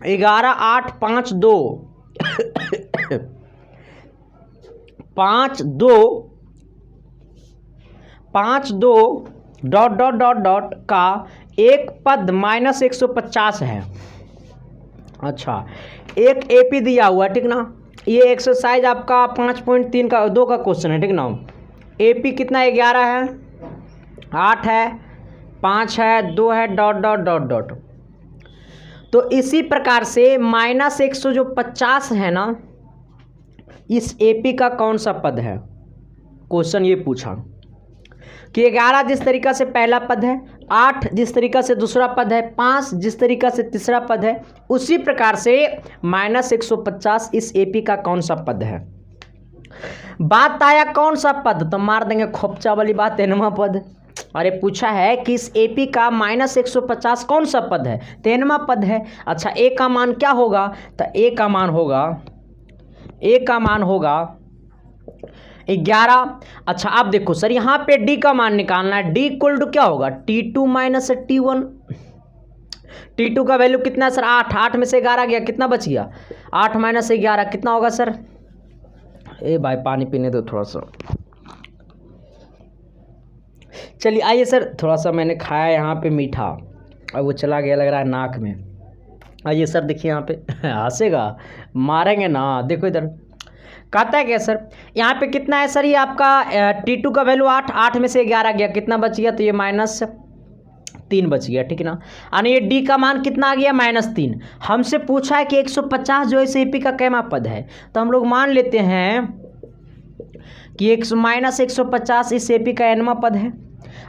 11 8 5 2 5 2 dot dot dot dot का एक पद -150 है। अच्छा एक एपी दिया हुआ है, ठीक ना। ये एक्सरसाइज आपका 5.3 का 2 का क्वेश्चन है, ठीक ना। एपी कितना है, 11 है, 8 है, 5 है, 2 है, डॉट डॉट डॉट डॉट। तो इसी प्रकार से -150 है ना, इस एपी का कौन सा पद है। क्वेश्चन ये पूछा कि 11 जिस तरीका से पहला पद है, 8 जिस तरीका से दूसरा पद है, 5 जिस तरीका से तीसरा पद है, उसी प्रकार से -150 इस एपी का कौन सा पद है। बात आया कौन सा पद, तो मार देंगे खोपचा वाली बात, एनमा पद। अरे पूछा है कि इस एपी का -150 कौन सा पद है, तो एनमा पद है। अच्छा ए का मान क्या होगा, तो ए का मान होगा 11। अच्छा आप देखो सर यहाँ पे डी का मान निकालना है, डी इक्वल टू क्या होगा, T2 माइनस T1 T2 का वैल्यू कितना है सर 8, 8 में से 11 गया, कितना बच गया 8 माइनस 11 कितना होगा सर। ए भाई पानी पीने दो थोड़ा सा। चलिए आइए सर, थोड़ा सा मैंने खाया यहाँ पे मीठा और वो चला गया लग रहा है नाक में। आइए सर देखिए यहाँ पे हंसेगा, मारेंगे ना, देखो इधर कहता है क्या सर, यहाँ पे कितना है सर, ये आपका T2 का वैल्यू 8, 8 में से 11 गया, कितना बच गया, तो ये -3 बच गया, ठीक है ना। यानी ये D का मान कितना आ गया -3। हमसे पूछा है कि 150 जो इस AP का कैमा पद है, तो हम लोग मान लेते हैं कि -150 इस AP का nवा पद है।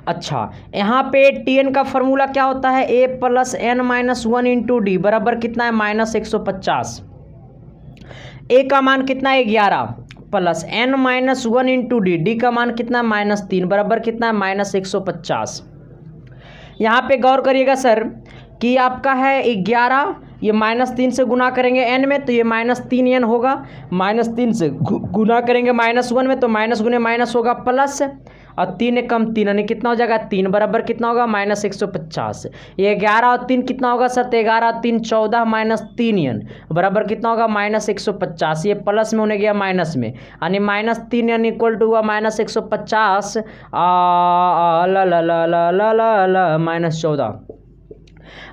अच्छा यहाँ पे Tn का फॉर्मूला क्या होता है, a + n-1 इंटू डी बराबर कितना है -150। a का मान कितना है 11 plus n-1 into D, D का मान कितना है -3 बराबर कितना है -150। यहाँ पे गौर करिएगा सर कि आपका है 11, ये -3 से गुना करेंगे n में तो ये -3n होगा, -3 से गुना करेंगे -1 में तो माइनस गुने माइनस होगा प्लस, और 3 कम 3 यानी कितना हो जाएगा 3 बराबर कितना होगा -150। ये 11 और 3 कितना होगा सर, 11 और 3 14 -3n बराबर कितना होगा -150। ये प्लस में होने गया माइनस में, यानी -3n इक्वल टू हुआ -150 -14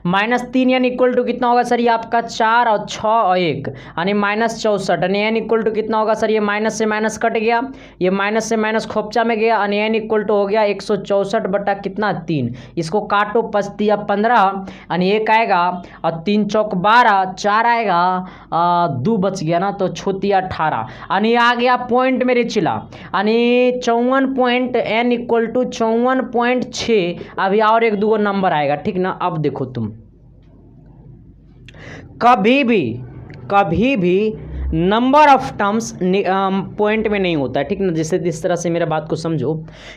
-3n इक्वल टू कितना होगा सर, ये आपका 4 और 6 और 1 यानी -64। यानी n इक्वल टू कितना होगा सर, ये माइनस से माइनस कट गया, ये माइनस से माइनस खोपचा में गया, यानी n इक्वल टू हो गया 164 बटा कितना 3। इसको काटो 5 तिया 15 यानी 1 आएगा और 3 चौक 12, 4 आएगा 2 बच गया ना, तो छोती 18 यानी आ गया पॉइंट मेरे चिला, यानी 54 पॉइंट n इक्वल टू 54.6। अभी और 1-2 नंबर आएगा, ठीक ना। अब देखो तुम कभी भी नंबर ऑफ टर्म्स पॉइंट में नहीं होता है, ठीक ना। जैसे इस तरह से मेरा बात को समझो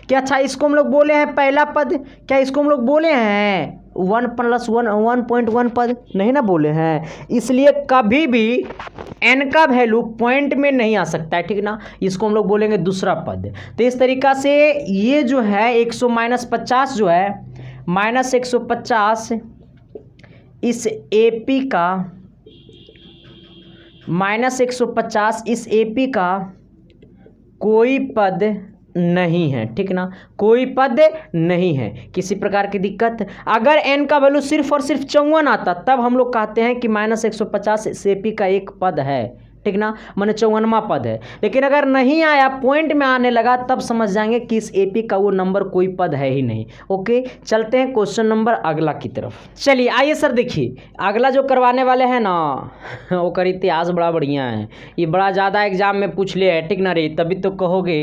कि अच्छा इसको हम लोग बोले हैं पहला पद, क्या इसको हम लोग बोले हैं 1 + 1.1 पद, नहीं ना बोले हैं, इसलिए कभी भी n का वैल्यू पॉइंट में नहीं आ सकता है, ठीक ना। इसको हम लोग बोलेंगे दूसरा पद। तो इस तरीका से ये जो है 150 जो है -150 इस AP का -150 इस AP का कोई पद नहीं है, ठीक ना, कोई पद नहीं है। किसी प्रकार की दिक्कत, अगर n का वैल्यू सिर्फ और सिर्फ 54 आता तब हम लोग कहते हैं कि -150 इस AP का एक पद है, ठीक ना, माने 54वां पद है। लेकिन अगर नहीं आया, पॉइंट में आने लगा, तब समझ जाएंगे कि इस AP का वो नंबर कोई पद है ही नहीं। ओके, चलते हैं क्वेश्चन नंबर अगला की तरफ। चलिए आइए सर देखिए अगला जो करवाने वाले हैं ना वो कर इतिहास बड़ा बढ़िया है, ये बड़ा ज़्यादा एग्जाम में पूछ लिया है, ठीक ना रे, तभी तो कहोगे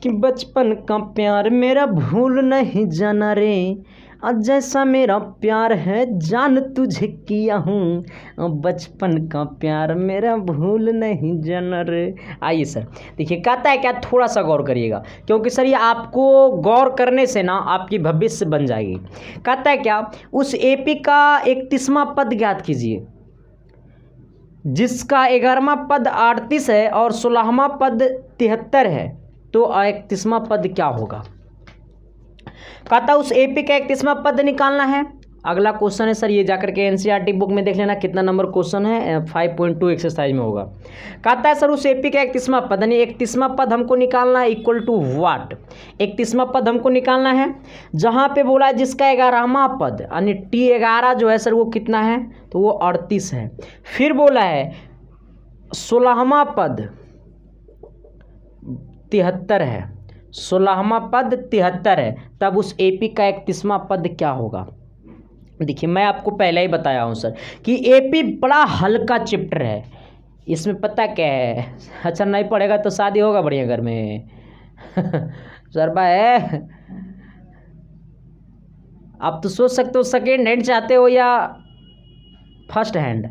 कि बचपन का प्यार मेरा भूल नहीं जाना रे, आज जैसा मेरा प्यार है जान तुझे किया हूँ, बचपन का प्यार मेरा भूल नहीं जाना रे। आइए सर देखिए कहता है क्या, थोड़ा सा गौर करिएगा क्योंकि सर ये आपको गौर करने से ना आपकी भविष्य बन जाएगी। कहता है क्या, उस AP का 31वां पद ज्ञात कीजिए जिसका 11वां पद 38 है और 16वां पद 73 है, तो 31वां पद क्या होगा। कहता उस AP का 31वां पद निकालना है। अगला क्वेश्चन है सर, ये जाकर के NCERT बुक में देख लेना कितना नंबर क्वेश्चन है, 5.2 एक्सरसाइज में होगा। कहता है सर उस AP का 31वां पद यानी 31वां पद हमको निकालना है इक्वल टू व्हाट, 31वां पद हमको निकालना है जहाँ पे बोला है जिसका 11वां पद यानी T11 जो है सर वो कितना है, तो वो 38 है। फिर बोला है 16वां पद 73 है, 16वां पद 73 है, तब उस AP का 31वां पद क्या होगा। देखिए मैं आपको पहले ही बताया हूँ सर कि AP बड़ा हल्का चैप्टर है, इसमें पता क्या है, अच्छा नहीं पढ़ेगा तो शादी होगा बढ़िया घर में सर भाई आप तो सोच सकते हो सेकेंड हैंड चाहते हो या फर्स्ट हैंड।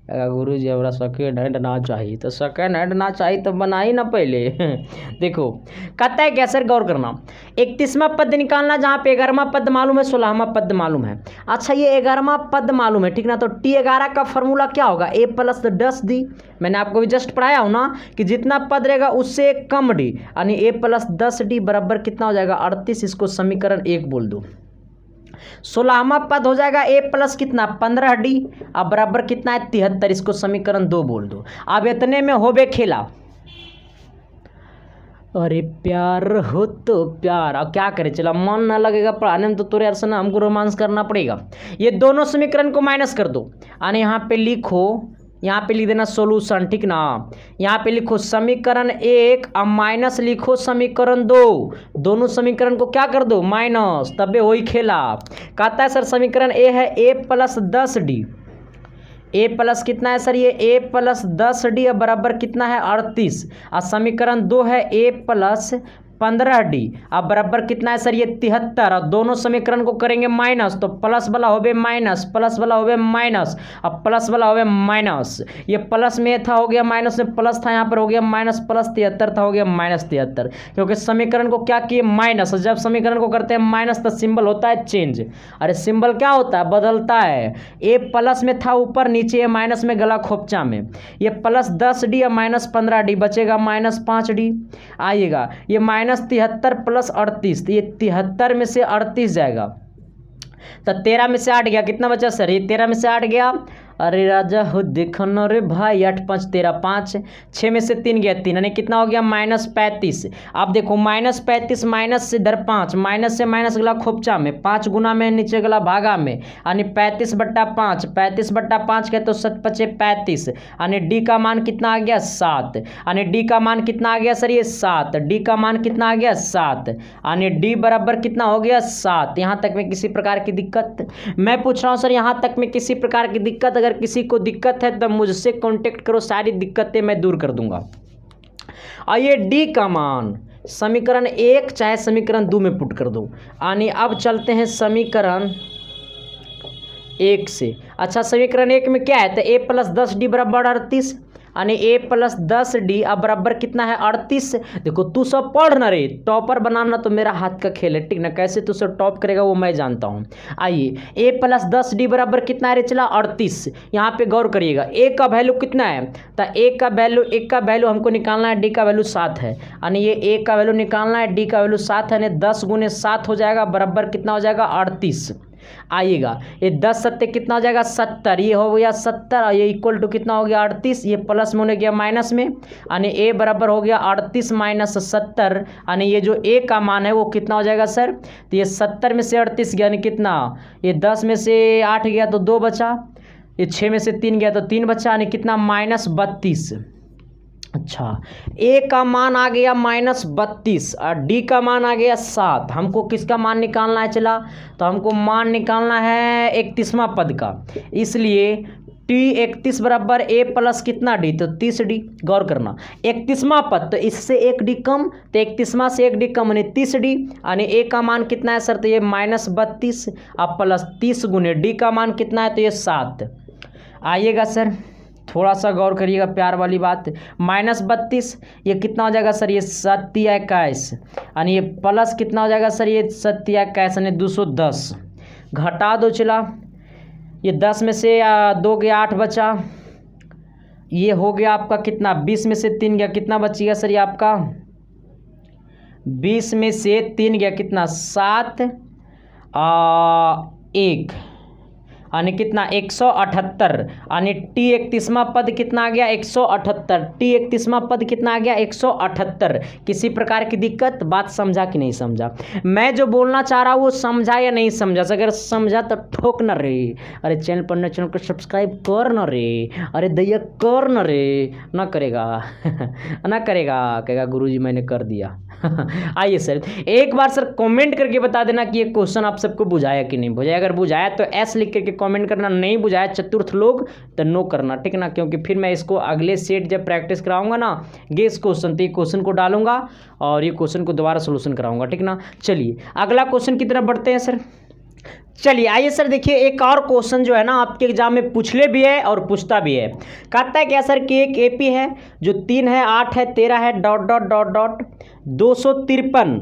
गुरु जी हमारा सेकेंड हैंड ना चाहिए, तो सेकेंड हैंड ना चाहिए तो बना ही ना पहले देखो कहता है क्या सर, गौर करना 31वां पद निकालना जहाँ पे 11वां पद मालूम है 16वां पद मालूम है। अच्छा ये 11वां पद मालूम है, ठीक ना, तो T11 का फॉर्मूला क्या होगा, A + 10 D। मैंने आपको भी जस्ट पढ़ाया हूँ ना कि जितना पद रहेगा उससे कम D यानी A + 10 D बराबर कितना हो जाएगा 38। इसको समीकरण 1 बोल दो। 16वां पद हो जाएगा a प्लस कितना 15d, अब बराबर कितना है 73। इसको समीकरण 2 बोल दो। अब इतने में हो बे खेला। अरे प्यार हो तो प्यार, अब क्या करे, चला मन ना लगेगा पढ़ाने में तो तोरे यार से ना हमको रोमांस करना पड़ेगा। ये दोनों समीकरण को माइनस कर दो और यहाँ पे लिखो, यहाँ पे लिख देना सोल्यूशन, ठीक ना। यहाँ पे लिखो समीकरण 1 अब माइनस लिखो समीकरण 2, दोनों समीकरण को क्या कर दो माइनस, तबे वही खेला। कहता है सर समीकरण ए है a plus 10d, a plus कितना है सर, ये a प्लस 10d बराबर कितना है 38, और समीकरण 2 है a प्लस 15d अब बराबर कितना है सर, ये 73। और दोनों समीकरण को करेंगे माइनस, तो प्लस वाला हो गए माइनस, प्लस वाला हो गए माइनस, अब प्लस वाला हो गया माइनस, ये प्लस में था हो गया माइनस में प्लस था, यहाँ पर हो गया माइनस, प्लस 73 था हो गया माइनस 73, क्योंकि समीकरण को क्या किए माइनस। जब समीकरण को करते हैं माइनस तो सिंबल होता है चेंज। अरे सिंबल क्या होता है, बदलता है। ए प्लस में था ऊपर नीचे, ये माइनस में गला खोपचा में, ये प्लस 10d और माइनस 15d बचेगा माइनस 5d आइएगा, ये माइनस 73 प्लस 38, तो ये 73 में से 38 जाएगा, तो 13 में से 8 गया, कितना बचा सर, ये 13 में से 8 गया। अरे राजा हो देखो न रे भाई, 8 5 13 5, 6 में से 3 गया 3, यानी कितना हो गया माइनस 35। अब देखो माइनस 35 माइनस से इधर 5, माइनस से माइनस गला खोपचा में, 5 गुना में नीचे गला भागा में, यानी 35/5, 35/5 के तो 7 5 35, यानी डी का मान कितना आ गया 7, यानी डी का मान कितना आ गया सर, ये 7, डी का मान कितना आ गया 7, यानी डी बराबर कितना हो गया 7। यहाँ तक में किसी प्रकार की दिक्कत, मैं पूछ रहा हूँ सर यहाँ तक में किसी प्रकार की दिक्कत, अगर किसी को दिक्कत है तो मुझसे कांटेक्ट करो, सारी दिक्कतें मैं दूर कर दूंगा। और ये डी का मान समीकरण 1 चाहे समीकरण 2 में पुट कर दो, यानी अब चलते हैं समीकरण 1 से। अच्छा समीकरण 1 में क्या है, तो a प्लस 10d बराबर 38, यानी a प्लस 10d अब बराबर कितना है 38। देखो तू सब पढ़ ना रे, टॉपर बनाना तो मेरा हाथ का खेल है, ठीक ना, कैसे तू सब टॉप करेगा वो मैं जानता हूँ। आइए a प्लस 10d बराबर कितना है रे, चला 38। यहाँ पे गौर करिएगा a का वैल्यू कितना है, तो a का वैल्यू हमको निकालना है, d का वैल्यू 7 है, यानी ये a का वैल्यू निकालना है, d का वैल्यू 7 है, यानी 10 गुने 7 हो जाएगा बराबर कितना हो जाएगा 38। आइएगा ये 10 सत्ते कितना हो जाएगा 70, ये हो गया 70 और ये इक्वल टू कितना हो गया 38, ये प्लस में होने गया माइनस में, यानी a बराबर हो गया 38 माइनस 70, यानी ये जो a का मान है वो कितना हो जाएगा सर, तो ये 70 में से 38 गया, यानी कितना, ये 10 में से 8 गया तो 2 बचा, ये 6 में से 3 गया तो 3 बचा, यानी कितना माइनस 32। अच्छा a का मान आ गया माइनस 32 और d का मान आ गया 7। हमको किसका मान निकालना है, चला तो हमको मान निकालना है 31वां पद का, इसलिए t 31 बराबर a प्लस कितना d, तो 30d। गौर करना 31वां पद तो इससे 1d कम, तो 31वां से 1d कम यानी 30d, यानी a का मान कितना है सर, तो ये माइनस 32 अब प्लस 30 गुने d का मान कितना है, तो ये 7 आइएगा सर, थोड़ा सा गौर करिएगा प्यार वाली बात। माइनस 32 ये कितना हो जाएगा सर, ये 7 21, यानी ये प्लस कितना हो जाएगा सर, ये 7 21 यानी 210। घटा दो चला, ये 10 में से 2 गया 8 बचा, ये हो गया आपका कितना 20 में से 3 गया, कितना बचेगा सर ये आपका 20 में से 3 गया कितना 7 1, यानी कितना 178, यानी टी 31वां पद कितना आ गया 178, टी 31वां पद कितना आ गया 178। किसी प्रकार की दिक्कत, बात समझा कि नहीं समझा, मैं जो बोलना चाह रहा हूँ वो समझा या नहीं समझा, अगर समझा तो ठोक न रे, अरे चैनल पर न, चैनल को सब्सक्राइब कर न रे, अरे दैया कर न रे, ना करेगा ना करेगा, कहेगा गुरुजी मैंने कर दिया। आइए सर एक बार सर कमेंट करके बता देना कि ये क्वेश्चन आप सबको बुझाया कि नहीं बुझाया, अगर बुझाया तो एस लिख करके कमेंट करना, नहीं बुझाया चतुर्थ लोग तो नो करना, ठीक ना, क्योंकि फिर मैं इसको अगले सेट जब प्रैक्टिस कराऊंगा ना गेस क्वेश्चन, तो ये क्वेश्चन को डालूंगा और ये क्वेश्चन को दोबारा सोल्यूशन कराऊंगा, ठीक ना। चलिए अगला क्वेश्चन की तरफ बढ़ते हैं सर। चलिए आइए सर देखिए एक और क्वेश्चन जो है ना आपके एग्जाम में पूछले भी है और पूछता भी है। कहता है क्या सर कि एक एपी है जो 3 है 8 है 13 है डॉट डॉट डॉट डॉट 253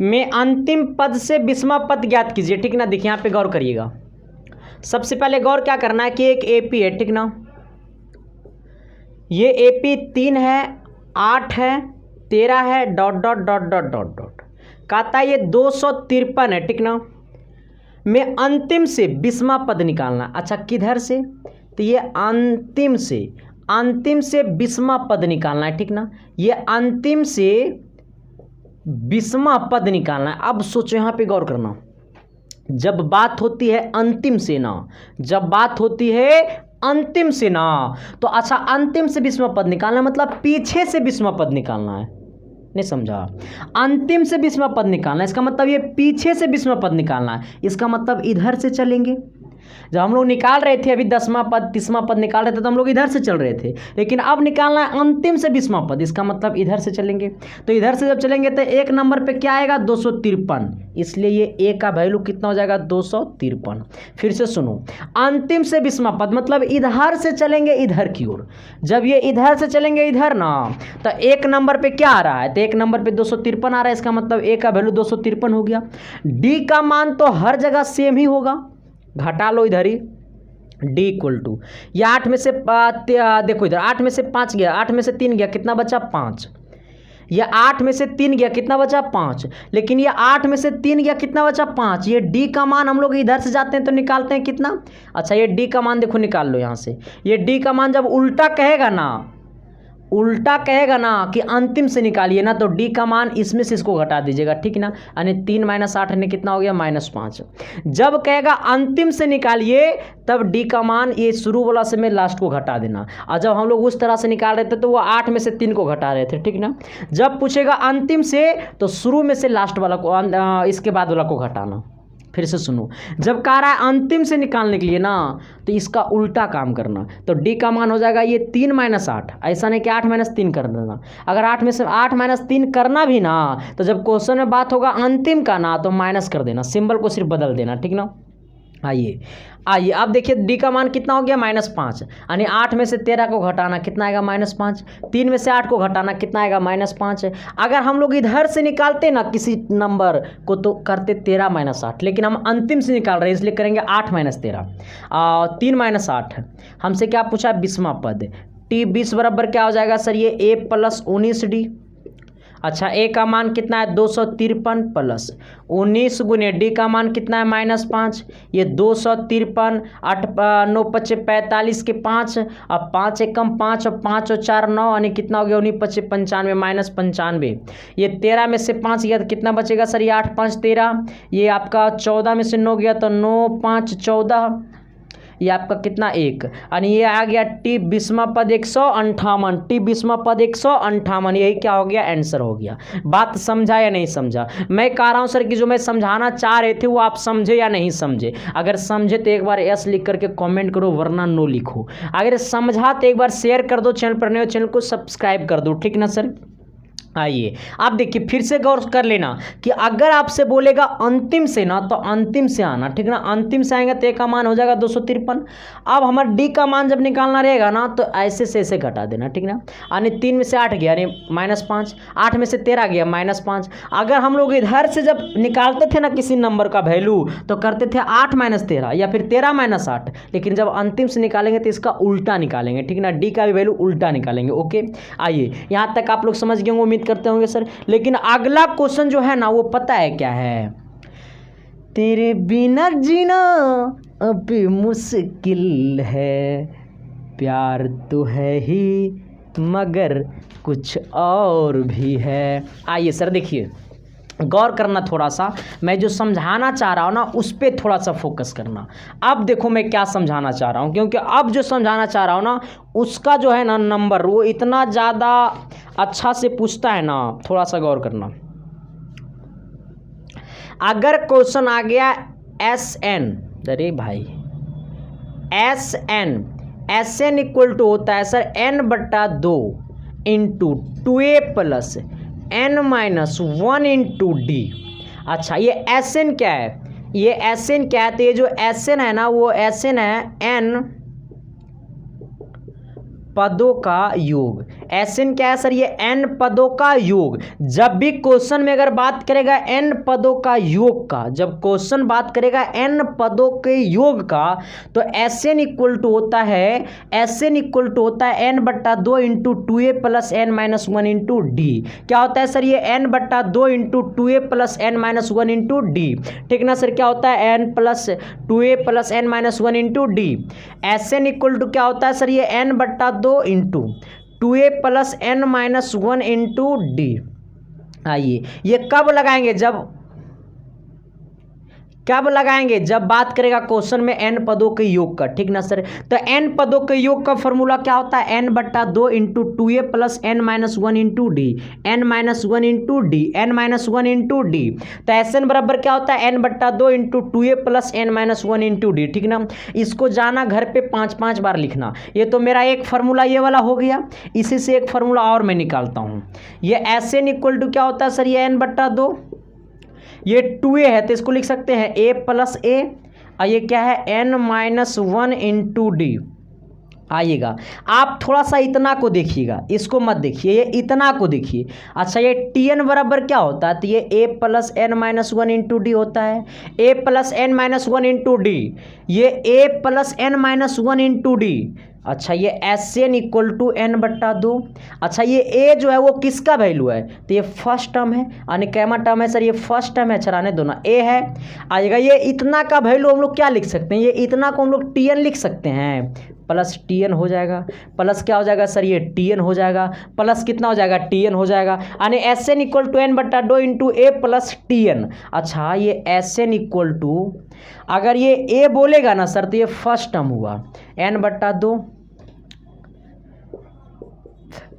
में अंतिम पद से 20वां पद ज्ञात कीजिए, ठीक ना। देखिए यहाँ पे गौर करिएगा, सबसे पहले गौर क्या करना है कि एक एपी है, ठीक ना, ये एपी 3 है 8 है 13 है dot dot dot dot dot dot, कहता है ये 253 है, ठीक ना। में अंतिम से 20वां पद निकालना। अच्छा किधर से, तो ये अंतिम से 20वां पद निकालना है, ठीक ना। ये अंतिम से 20वां पद निकालना है। अब सोचो यहाँ पे गौर करना, जब बात होती है अंतिम से ना, जब बात होती है अंतिम से ना, तो अच्छा अंतिम से 20वां पद निकालना मतलब पीछे से 20वां पद निकालना है, नहीं समझा। अंतिम से 20वां पद निकालना है, इसका मतलब ये पीछे से 20वां पद निकालना है। इसका मतलब इधर से चलेंगे, जब हम लोग निकाल रहे थे अभी 10वां पद 30वां पद निकाल रहे थे तो हम लोग इधर से चल रहे थे, लेकिन अब निकालना है अंतिम से 20वां पद, इसका मतलब इधर से चलेंगे। तो इधर से जब चलेंगे तो एक नंबर पे क्या आएगा 253, इसलिए ये ए का वैल्यू कितना हो जाएगा 253। फिर से सुनो, अंतिम से 20वां पद मतलब इधर से चलेंगे इधर की ओर, जब ये इधर से चलेंगे इधर ना, तो एक नंबर पे क्या आ रहा है, तो एक नंबर पे 253 आ रहा है, इसका मतलब ए का वैल्यू 253 हो गया। डी का मान तो हर जगह सेम ही होगा, घटा लो इधर ही, डी इक्वल टू ये 8 में से देखो इधर 8 में से 5 गया, 8 में से 3 गया, कितना बचा 5। ये 8 में से 3 गया, कितना बचा 5, लेकिन ये 8 में से 3 गया, कितना बचा 5। ये डी का मान हम लोग इधर से जाते हैं तो निकालते हैं कितना। अच्छा ये डी का मान देखो निकाल लो यहाँ से, ये डी का मान जब उल्टा कहेगा ना, उल्टा कहेगा ना कि अंतिम से निकालिए ना, तो डी का मान इसमें से इसको घटा दीजिएगा, ठीक ना। यानी 3 - 8 ने कितना हो गया -5। जब कहेगा अंतिम से निकालिए तब डी का मान ये शुरू वाला से में लास्ट को घटा देना। और जब हम लोग उस तरह से निकाल रहे थे तो वो 8 में से 3 को घटा रहे थे, ठीक ना। जब पूछेगा अंतिम से तो शुरू में से लास्ट वाला को इसके बाद वाला को घटाना। फिर से सुनो, जब कह रहा है अंतिम से निकालने के लिए ना, तो इसका उल्टा काम करना। तो डी का मान हो जाएगा ये 3 - 8, ऐसा नहीं कि 8 - 3 कर देना। अगर 8 में से 8 - 3 करना भी ना, तो जब क्वेश्चन में बात होगा अंतिम का ना, तो माइनस कर देना, सिंबल को सिर्फ बदल देना, ठीक ना। आइए अब देखिए डी का मान कितना हो गया -5, यानी 8 में से 13 को घटाना कितना आएगा -5, 3 में से 8 को घटाना कितना आएगा -5। अगर हम लोग इधर से निकालते ना किसी नंबर को तो करते 13 - 8, लेकिन हम अंतिम से निकाल रहे हैं इसलिए करेंगे 8 - 13 3 - 8। हमसे क्या पूछा 20वां पद, टी 20 बराबर क्या हो जाएगा सर, ये a + 19d। अच्छा ए का मान कितना है 253 प्लस 19 गुने डी का मान कितना है -5, ये 253 8 9 5 45 के 5, अब 5 एकम 5 और 5 और 4 9, यानी कितना हो गया 19 25 95 -95। ये 13 में से 5 गया तो कितना बचेगा सर, ये 8 5 13, ये आपका 14 में से 9 गया तो 9 5 14, ये आपका कितना 1, यानी ये आ गया टी 20वां पद 158, टी 20वां पद 158, यही क्या हो गया आंसर हो गया। बात समझा या नहीं समझा। मैं कह रहा हूँ सर कि जो मैं समझाना चाह रहे थे वो आप समझे या नहीं समझे। अगर समझे तो एक बार यस लिख करके कमेंट करो, वरना नो लिखो। अगर समझा तो एक बार शेयर कर दो, चैनल पर नए हो चैनल को सब्सक्राइब कर दो, ठीक ना सर। आइए आप देखिए फिर से गौर कर लेना कि अगर आपसे बोलेगा अंतिम से ना, तो अंतिम से आना, ठीक ना। अंतिम से आएंगे तो ए का मान हो जाएगा 253। अब हमारा डी का मान जब निकालना रहेगा ना, तो ऐसे से ऐसे घटा देना, ठीक ना। यानी 3 में से 8 गया यानी -5, 8 में से 13 गया -5। अगर हम लोग इधर से जब निकालते थे ना किसी नंबर का वैल्यू, तो करते थे 8 - 13 या फिर 13 - 8, लेकिन जब अंतिम से निकालेंगे तो इसका उल्टा निकालेंगे, ठीक ना। डी का भी वैल्यू उल्टा निकालेंगे। ओके आइए यहाँ तक आप लोग समझ गए होंगे करते होंगे सर। लेकिन अगला क्वेश्चन जो है ना, वो पता है क्या है, तेरे बिना जीना अभी मुश्किल है, प्यार तो है ही मगर कुछ और भी है। आइए सर देखिए गौर करना, थोड़ा सा मैं जो समझाना चाह रहा हूँ ना उस पर थोड़ा सा फोकस करना। अब देखो मैं क्या समझाना चाह रहा हूँ, क्योंकि अब जो समझाना चाह रहा हूँ ना उसका जो है ना नंबर वो इतना ज़्यादा अच्छा से पूछता है ना, थोड़ा सा गौर करना। अगर क्वेश्चन आ गया SN, अरे भाई SN इक्वल टू होता है sir n/2 into 2a + n-1 into D. अच्छा ये SN क्या है, ये SN क्या है, तो ये जो SN है ना वो SN है n पदों का योग। Sn क्या है सर, ये n पदों का योग। जब भी क्वेश्चन में अगर बात करेगा n पदों का योग का, जब क्वेश्चन बात करेगा n पदों के योग का, तो Sn इक्वल टू होता है, Sn इक्वल टू होता है n/2 into 2a plus n minus 1 into d. क्या होता है सर, ये n/2 into 2a plus n minus 1 into d. ठीक ना सर, क्या होता है n plus 2a plus n minus 1 into d. Sn equal to क्या होता है सर, ये n/2 into 2a plus n minus 1 into d. आइए ये कब लगाएंगे, कब लगाएंगे, जब बात करेगा क्वेश्चन में n पदों के योग का। ठीक ना सर, तो n पदों के योग का फॉर्मूला क्या होता है, n/2 into 2a plus n minus 1 into D, n minus 1 into D, n minus 1 into d. तो Sn बराबर क्या होता है, n/2 into 2a plus n minus 1 into d. ठीक ना, इसको जाना घर पे 5-5 बार लिखना। ये तो मेरा एक फार्मूला ये वाला हो गया। इसी से एक फार्मूला और मैं निकालता हूँ। ये Sn इक्वल टू क्या होता है सर, ये n/2, ये 2a है तो इसको लिख सकते हैं a प्लस a, और ये क्या है n माइनस 1 इंटू डी। आइएगा आप थोड़ा सा इतना को देखिएगा, इसको मत देखिए, ये इतना को देखिए। अच्छा ये Tn बराबर क्या होता है, तो ये a plus n minus 1 into D होता है, a plus n minus 1 into D, ये a plus n minus 1 into D. अच्छा ये Sn इक्वल टू n/2। अच्छा ये a जो है वो किसका वैल्यू है, तो ये फर्स्ट टर्म है, यानी कैमा टर्म है सर, ये फर्स्ट टर्म है, चराने दो ना, a है। आएगा ये इतना का वैल्यू हम लोग क्या लिख सकते हैं, ये इतना को हम लोग Tn लिख सकते हैं, प्लस Tn हो जाएगा, प्लस क्या हो जाएगा सर, ये Tn हो जाएगा, प्लस कितना हो जाएगा, Tn हो जाएगा, यानी Sn equal to n/2 into a plus Tn। अच्छा ये Sn इक्वल टू, अगर ये a बोलेगा ना सर तो ये फर्स्ट टर्म हुआ n/2,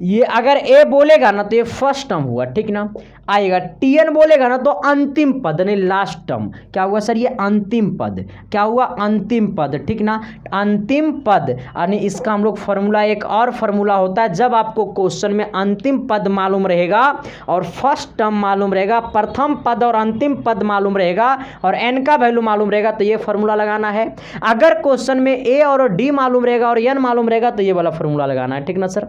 ये अगर a बोलेगा ना तो ये फर्स्ट टर्म हुआ। ठीक ना, आएगा Tn बोलेगा ना तो अंतिम पद नहीं लास्ट टर्म, क्या हुआ सर, ये अंतिम पद, क्या हुआ, अंतिम पद। ठीक ना, अंतिम पद, यानी इसका हम लोग फार्मूला, एक और फार्मूला होता है जब आपको क्वेश्चन में अंतिम पद मालूम रहेगा और फर्स्ट टर्म मालूम रहेगा, प्रथम पद और अंतिम पद मालूम रहेगा और n का वैल्यू मालूम रहेगा, तो ये फार्मूला लगाना है। अगर क्वेश्चन में a और d मालूम रहेगा और n मालूम रहेगा तो ये वाला फार्मूला लगाना है। ठीक ना सर,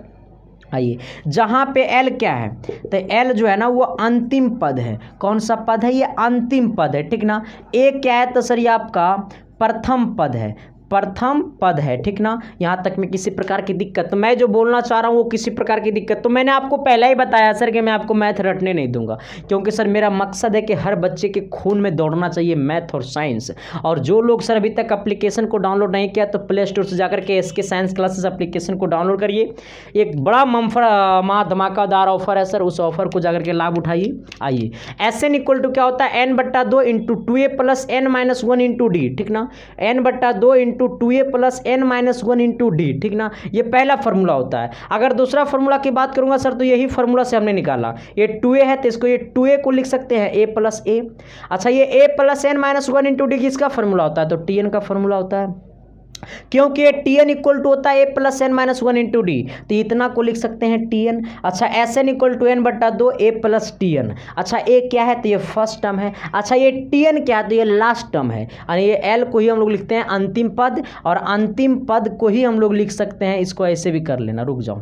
आइए जहाँ पे L क्या है, तो L जो है ना वो अंतिम पद है। कौन सा पद है, ये अंतिम पद है। ठीक ना, A क्या है, तो सर ये आपका प्रथम पद है, प्रथम पद है। ठीक ना, यहाँ तक में किसी प्रकार की दिक्कत, तो मैं जो बोलना चाह रहा हूँ वो किसी प्रकार की दिक्कत, तो मैंने आपको पहले ही बताया सर कि मैं आपको मैथ रटने नहीं दूंगा, क्योंकि सर मेरा मकसद है कि हर बच्चे के खून में दौड़ना चाहिए मैथ और साइंस। और जो लोग सर अभी तक एप्लीकेशन को डाउनलोड नहीं किया तो प्ले स्टोर से जाकर के SK साइंस क्लासेस एप्लीकेशन को डाउनलोड करिए। एक बड़ा महा धमाकादार ऑफर है सर, उस ऑफर को जाकर के लाभ उठाइए। आइए Sn इक्वल टू क्या होता है, n/2 into 2a plus n minus 1 into d. ठीक ना, n/2 into 2a plus n minus 1 into d. ठीक ना, ये पहला फार्मूला होता है। अगर दूसरा फार्मूला की बात करूंगा सर तो यही फार्मूला से हमने निकाला, ये 2a है तो इसको ये 2a को लिख सकते हैं a प्लस a। अच्छा ये a plus n minus 1 into D किसका फार्मूला होता है, तो Tn का फार्मूला होता है, क्योंकि ये Tn इक्वल टू होता है a plus n minus 1 into d, तो इतना को लिख सकते हैं Tn। अच्छा Sn equal to n/2 a plus Tn। अच्छा a क्या है, तो ये फर्स्ट टर्म है। अच्छा ये Tn क्या है, तो ये लास्ट टर्म है, यानी ये L को ही हम लोग लिखते हैं अंतिम पद, और अंतिम पद को ही हम लोग लिख सकते हैं, इसको ऐसे भी कर लेना, रुक जाओ,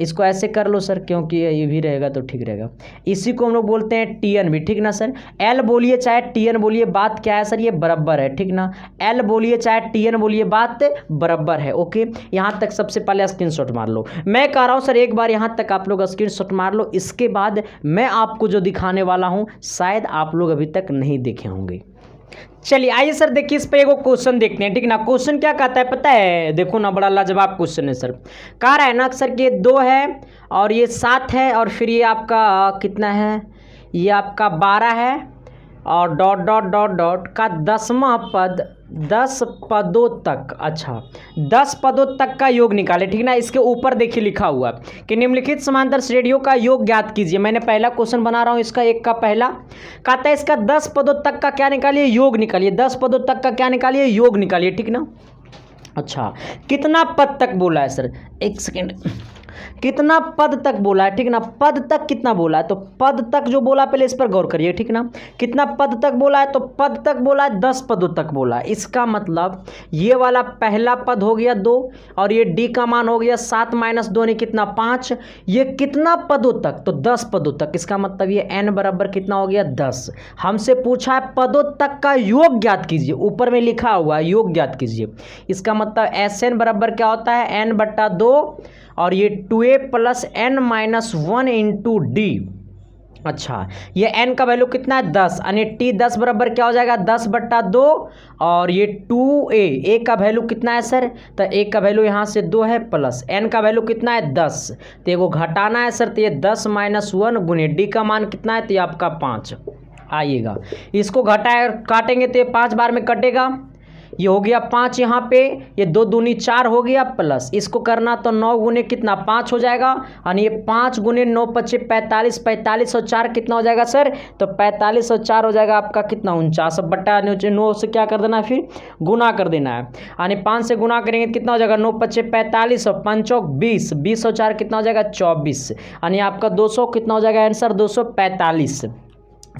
इसको ऐसे कर लो सर, क्योंकि ये भी रहेगा तो ठीक रहेगा। इसी को हम लोग बोलते हैं Tn भी। ठीक ना सर, L बोलिए चाहे Tn बोलिए, बात क्या है सर, ये बराबर है। ठीक ना, L बोलिए चाहे Tn बोलिए, बात बराबर है। ओके, यहाँ तक सबसे पहले स्क्रीनशॉट मार लो। मैं कह रहा हूँ सर एक बार यहाँ तक आप लोग स्क्रीनशॉट मार लो, इसके बाद मैं आपको जो दिखाने वाला हूँ शायद आप लोग अभी तक नहीं देखे होंगे। चलिए आइए सर देखिए, इस पे एगो क्वेश्चन देखते हैं। ठीक ना, क्वेश्चन क्या कहता है पता है, देखो ना, बड़ा लाजवाब क्वेश्चन है सर। कह रहा है ना सर कि ये 2 है और ये 7 है और फिर ये आपका कितना है, ये आपका 12 है और डॉट डॉट डॉट डॉट का 10वां पद 10 पदों तक। अच्छा 10 पदों तक का योग निकाले। ठीक ना, इसके ऊपर देखिए लिखा हुआ कि निम्नलिखित समांतर श्रेणियों का योग ज्ञात कीजिए। मैंने पहला क्वेश्चन बना रहा हूँ, इसका एक का पहला कहता है इसका 10 पदों तक का क्या निकालिए, योग निकालिए। 10 पदों तक का क्या निकालिए, योग निकालिए। ठीक ना, अच्छा कितना पद तक बोला है सर, एक सेकेंड, कितना पद तक बोला है, ठीक ना, पद तक कितना बोला है, तो पद तक जो बोला पहले इस पर गौर करिए, ठीक ना, कितना पद तक बोला है, तो पद तक बोला है 10 पदों तक बोला है। इसका मतलब ये वाला पहला पद हो गया 2 और ये डी का मान हो गया 7 - 2 ने कितना 5, ये कितना पदों तक, तो 10 पदों तक। इसका मतलब ये n बराबर कितना हो गया 10। हमसे पूछा है पदों तक का योग ज्ञात कीजिए, ऊपर में लिखा हुआ है योग ज्ञात कीजिए। इसका मतलब Sn बराबर क्या होता है n/2 और ये 2a + n-1 इंटू डी। अच्छा, ये n का वैल्यू कितना है 10, यानी t 10 बराबर क्या हो जाएगा 10/2 और ये 2a, a का वैल्यू कितना है सर, तो a का वैल्यू यहाँ से 2 है प्लस n का वैल्यू कितना है 10, तो ये को घटाना है सर, तो ये 10 - 1 गुने d का मान कितना है, तो ये आपका 5 आइएगा। इसको घटाए काटेंगे तो ये 5 बार में कटेगा, ये हो गया 5 यहाँ पे, ये 2 दूनी 4 हो गया प्लस इसको करना तो 9 गुने कितना 5 हो जाएगा, और ये 5 गुने 9 × 5 = 45, 45 और 4 कितना हो जाएगा सर, तो 45 और 4 हो जाएगा आपका कितना 49 बट्टा 9 से क्या कर देना है फिर गुना कर देना है, यानी 5 से गुना करेंगे कितना हो जाएगा 9 × 5 = 45 और 5 × 20, 20 और 4 कितना हो जाएगा 24, यानी आपका 200 कितना हो जाएगा आंसर 245।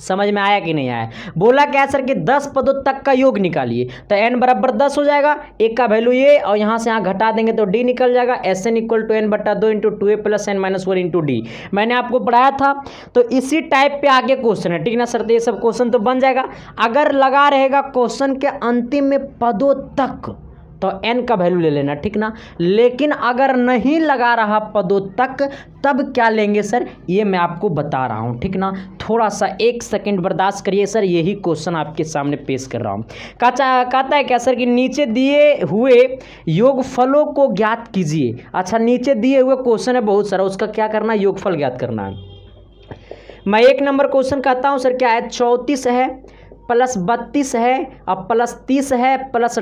समझ में आया कि नहीं आया। बोला क्या सर कि 10 पदों तक का योग निकालिए, तो n बराबर 10 हो जाएगा, एक का वैल्यू ये और यहाँ से यहाँ घटा देंगे तो d निकल जाएगा। Sn = n/2 into 2a + n-1 into D मैंने आपको पढ़ाया था। तो इसी टाइप पे आगे क्वेश्चन है, ठीक ना सर, तो ये सब क्वेश्चन तो बन जाएगा। अगर लगा रहेगा क्वेश्चन के अंतिम में पदों तक तो n का वैल्यू ले लेना, ठीक ना, लेकिन अगर नहीं लगा रहा पदों तक तब क्या लेंगे सर, ये मैं आपको बता रहा हूँ, ठीक ना। थोड़ा सा 1 सेकंड बर्दाश्त करिए सर, यही क्वेश्चन आपके सामने पेश कर रहा हूँ। कहता है क्या सर कि नीचे दिए हुए योगफलों को ज्ञात कीजिए। अच्छा, नीचे दिए हुए क्वेश्चन है बहुत सारा, उसका क्या करना है योगफल ज्ञात करना है। मैं 1 नंबर क्वेश्चन कहता हूँ सर, क्या है 34 है प्लस 32 है और प्लस 30 है प्लस ...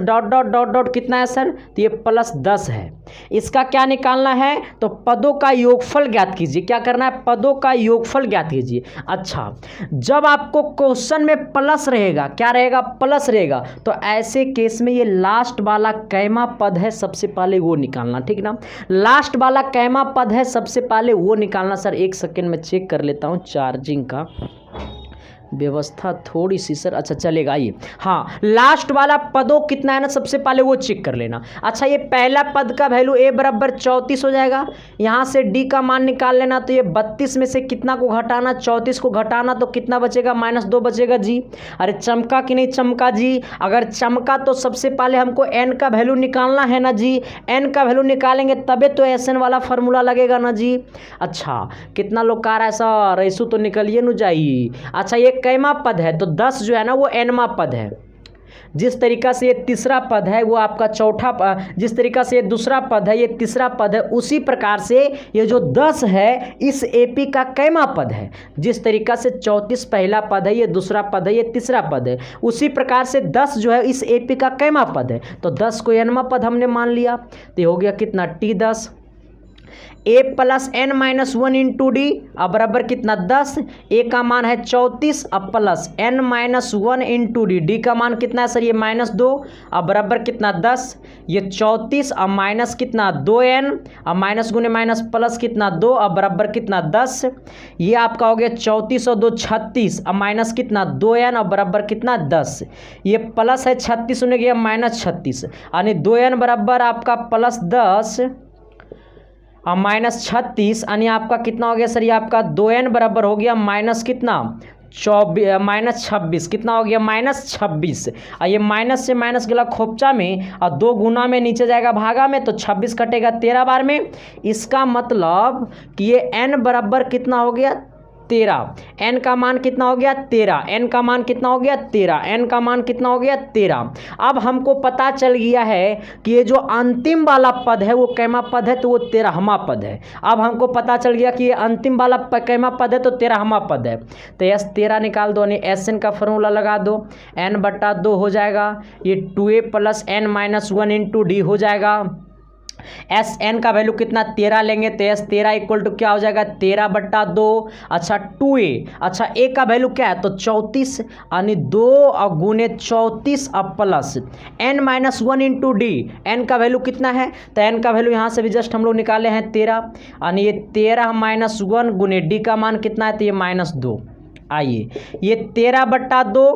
कितना है सर, तो ये प्लस 10 है। इसका क्या निकालना है, तो पदों का योगफल ज्ञात कीजिए। क्या करना है, पदों का योगफल ज्ञात कीजिए। अच्छा, जब आपको क्वेश्चन में प्लस रहेगा, क्या रहेगा प्लस रहेगा, तो ऐसे केस में ये लास्ट वाला कैमा पद है सबसे पहले वो निकालना, ठीक ना, लास्ट वाला कैमा पद है सबसे पहले वो निकालना। सर 1 सेकेंड में चेक कर लेता हूँ चार्जिंग का व्यवस्था थोड़ी सी सर, अच्छा चलेगा। आइए, हाँ, लास्ट वाला पदों कितना है ना सबसे पहले वो चेक कर लेना। अच्छा, ये पहला पद का वैल्यू a बराबर 34 हो जाएगा, यहाँ से d का मान निकाल लेना, तो ये 32 में से कितना को घटाना 34 को घटाना तो कितना बचेगा -2 बचेगा जी। अरे चमका कि नहीं चमका जी, अगर चमका तो सबसे पहले हमको n का वैल्यू निकालना है ना जी, n का वैल्यू निकालेंगे तबे तो Sn वाला फार्मूला लगेगा ना जी। अच्छा, कितना लोग कह रहा है सर ऐसू तो निकलिए न जाइए। अच्छा, ये कैमा पद है तो 10 जो है ना वो nवा पद है। जिस तरीका से ये तीसरा पद है वो आपका चौथा, जिस तरीका से ये दूसरा पद है ये तीसरा पद है, उसी प्रकार से ये जो 10 है इस एपी का कैमा पद है। जिस तरीका से 34 पहला पद है, ये दूसरा पद है, ये तीसरा पद है, उसी प्रकार से 10 जो है इस एपी का कैमा पद है। तो 10 को nवा पद हमने मान लिया, तो ये हो गया कितना T10 a + n-1 into D अब बराबर कितना 10, a का मान है 34 अब plus n-1 into D, D का मान कितना है सर ये -2 अब बराबर कितना 10, ये 34 अब माइनस कितना 2n अब माइनस गुने माइनस प्लस कितना 2 अब बराबर कितना 10, ये आपका हो गया 34 और 2 36 अब माइनस कितना 2n अब बराबर कितना 10, ये प्लस है 36 होने गया -36 यानी 2n बराबर आपका +10 और -36 यानी आपका कितना हो गया सर ये आपका 2n बराबर हो गया माइनस कितना -26 कितना हो गया -26 और ये माइनस से माइनस गला खोपचा में और 2 गुना में नीचे जाएगा भागा में तो 26 कटेगा 13 बार में। इसका मतलब कि ये n बराबर कितना हो गया 13, n का मान कितना हो गया 13, n का मान कितना हो गया 13, n का मान कितना हो गया 13। अब हमको पता चल गया है कि ये जो अंतिम वाला पद है वो कैमा पद है तो वो 13वां पद है। अब हमको पता चल गया कि ये अंतिम वाला कैमा पद है तो 13वां पद है, तो यस 13 निकाल दो, यानी Sn का फॉर्मूला लगा दो, n/2 हो जाएगा, ये 2a + n-1 इंटू डी हो जाएगा। एस एन का वैल्यू कितना 13 लेंगे तो एस 13 इक्वल टू क्या हो जाएगा 13/2। अच्छा 2a, अच्छा a का वैल्यू क्या है तो 34 यानी 2 और गुने 34 अब plus n-1 into d. N का वैल्यू कितना है तो एन का वैल्यू यहाँ से भी जस्ट हम लोग निकाले हैं 13 यानी ये 13-1 गुने डी का मान कितना है तो ये -2। आइए ये 13/2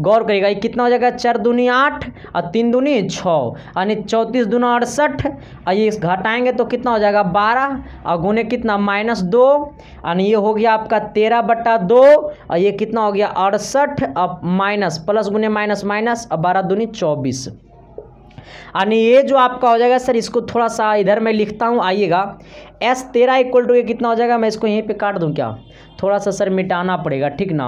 गौर करिएगा ये कितना हो जाएगा 4 दूनी 8 और 3 दूनी 6 यानी 34 दूना 68 और ये घटाएंगे तो कितना हो जाएगा 12 और गुने कितना -2 यानी ये हो गया आपका 13/2 और ये कितना हो गया 68 और माइनस प्लस गुने माइनस माइनस और 12 दूनी 24 यानी ये जो आपका हो जाएगा सर इसको थोड़ा सा इधर मैं लिखता हूँ। आइएगा S13 इक्वल टू ये कितना हो जाएगा मैं इसको यहीं पे काट दूँ क्या थोड़ा सा सर मिटाना पड़ेगा ठीक ना।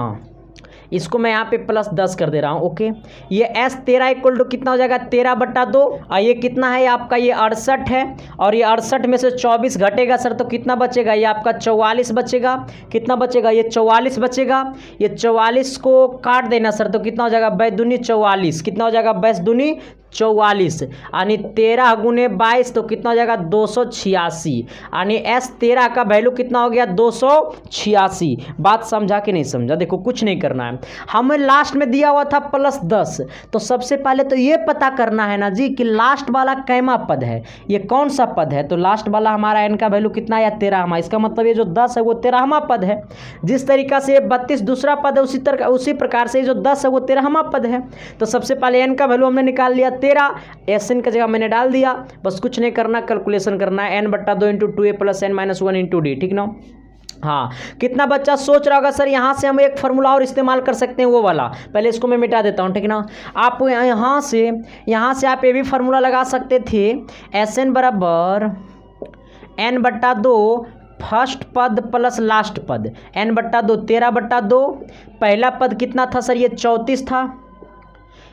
इसको मैं यहाँ पे +10 कर दे रहा हूँ। ओके ये S13 इक्वल टू कितना हो जाएगा 13/2 और ये कितना है आपका ये 68 है और ये 68 में से 24 घटेगा सर तो कितना बचेगा ये आपका 44 बचेगा। कितना बचेगा ये 44 बचेगा। ये 44 को काट देना सर तो कितना हो जाएगा 22 दूनी 44। कितना हो जाएगा 22 दूनी 44 यानी 13 गुने 22 तो कितना हो जाएगा 286 यानी S13 का वैल्यू कितना हो गया 286। बात समझा कि नहीं समझा। देखो कुछ नहीं करना है हमें लास्ट में दिया हुआ था +10 तो सबसे पहले तो ये पता करना है ना जी कि लास्ट वाला कैमा पद है ये कौन सा पद है तो लास्ट वाला हमारा n का वैल्यू कितना है 13वां। इसका मतलब ये जो 10 है वो 13वां पद है। जिस तरीका से ये 32 दूसरा पद है उसी प्रकार से जो 10 है वो 13वां पद है। तो सबसे पहले n का वैल्यू हमने निकाल लिया 13 एस एन का जगह मैंने डाल दिया। बस कुछ नहीं करना कैलकुलेशन करना है n/2 into 2a plus n-1 into d ठीक ना। हाँ कितना बच्चा सोच रहा होगा सर यहाँ से हम एक फार्मूला और इस्तेमाल कर सकते हैं वो वाला पहले इसको मैं मिटा देता हूँ ठीक ना। आप यहाँ से आप ये भी फार्मूला लगा सकते थे Sn बराबर n/2 फर्स्ट पद प्लस लास्ट पद n/2 13/2 पहला पद कितना था सर ये 34 था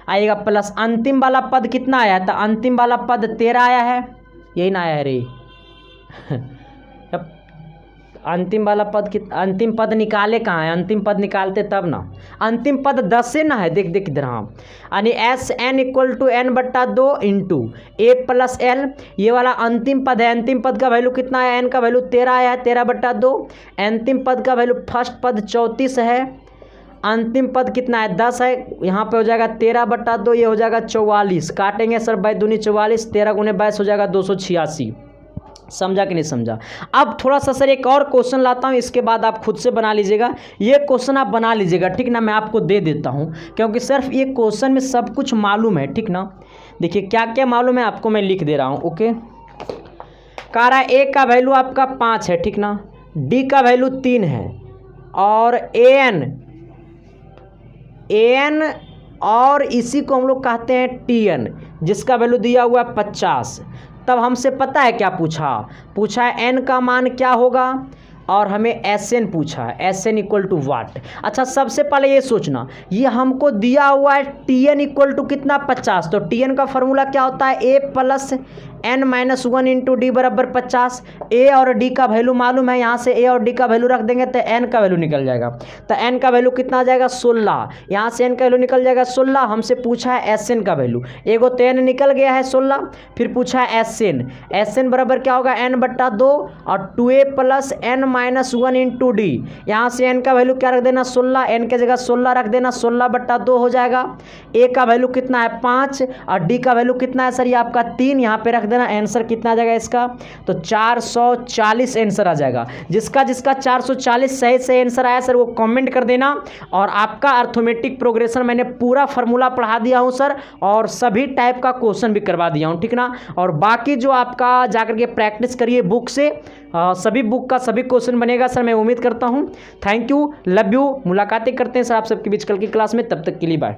आएगा प्लस अंतिम वाला पद कितना आया तो अंतिम वाला पद 13 आया है यही ना आया है रे अंतिम वाला पद अंतिम पद निकाले कहाँ है अंतिम पद निकालते तब ना अंतिम पद 10 से ना है देख इधर हाँ यानी Sn equal to n/2 into a plus l ये वाला अंतिम पद है। अंतिम पद का वैल्यू कितना है n का वैल्यू 13 आया है 13/2 अंतिम पद का वैल्यू फर्स्ट पद 34 है अंतिम पद कितना है 10 है यहाँ पे हो जाएगा 13/2 ये हो जाएगा 44 काटेंगे सर 22 दूनी 44 13 गुने 22 हो जाएगा 286। समझा कि नहीं समझा। अब थोड़ा सा सर एक और क्वेश्चन लाता हूँ इसके बाद आप खुद से बना लीजिएगा। ये क्वेश्चन आप बना लीजिएगा ठीक ना मैं आपको दे देता हूँ क्योंकि सिर्फ ये क्वेश्चन में सब कुछ मालूम है ठीक ना। देखिए क्या क्या मालूम है आपको मैं लिख दे रहा हूँ। ओके कह रहा है ए का वैल्यू आपका 5 है ठीक ना डी का वैल्यू 3 है और an और इसी को हम लोग कहते हैं tn जिसका वैल्यू दिया हुआ है 50। तब हमसे पता है क्या पूछा है n का मान क्या होगा और हमें Sn पूछा है Sn इक्वल टू वाट। अच्छा सबसे पहले ये सोचना ये हमको दिया हुआ है Tn इक्वल टू कितना 50 तो Tn का फॉर्मूला क्या होता है a plus n-1 into d बराबर 50। a और d का वैल्यू मालूम है यहाँ से a और d का वैल्यू रख देंगे तो n का वैल्यू निकल जाएगा तो n का वैल्यू कितना आ जाएगा 16 यहाँ से n का वैल्यू निकल जाएगा 16। हमसे पूछा है Sn का वैल्यू एगो तो n निकल गया है 16 फिर पूछा है Sn बराबर क्या होगा n/2 और 2a plus n-1 into D. यहाँ से n का वैल्यू क्या रख देना 16 n के जगह 16 रख देना 16/2 हो जाएगा। a का वैल्यू कितना है 5 और d का वैल्यू कितना है सर ये आपका 3 यहाँ पे रख देना। आंसर कितना आ जाएगा इसका तो 440 आंसर आ जाएगा। जिसका 440 सही से आंसर आया सर वो कमेंट कर देना। और आपका अर्थमेटिक प्रोग्रेशन मैंने पूरा फार्मूला पढ़ा दिया हूं सर और सभी टाइप का क्वेश्चन भी करवा दिया हूं ठीक ना। और बाकी जो आपका जाकर के प्रैक्टिस करिए बुक से सभी बुक का सभी क्वेश्चन बनेगा सर मैं उम्मीद करता हूं। थैंक यू लव यू मुलाकातें करते हैं सर आप सबके बीच कल की क्लास में। तब तक के लिए बाय।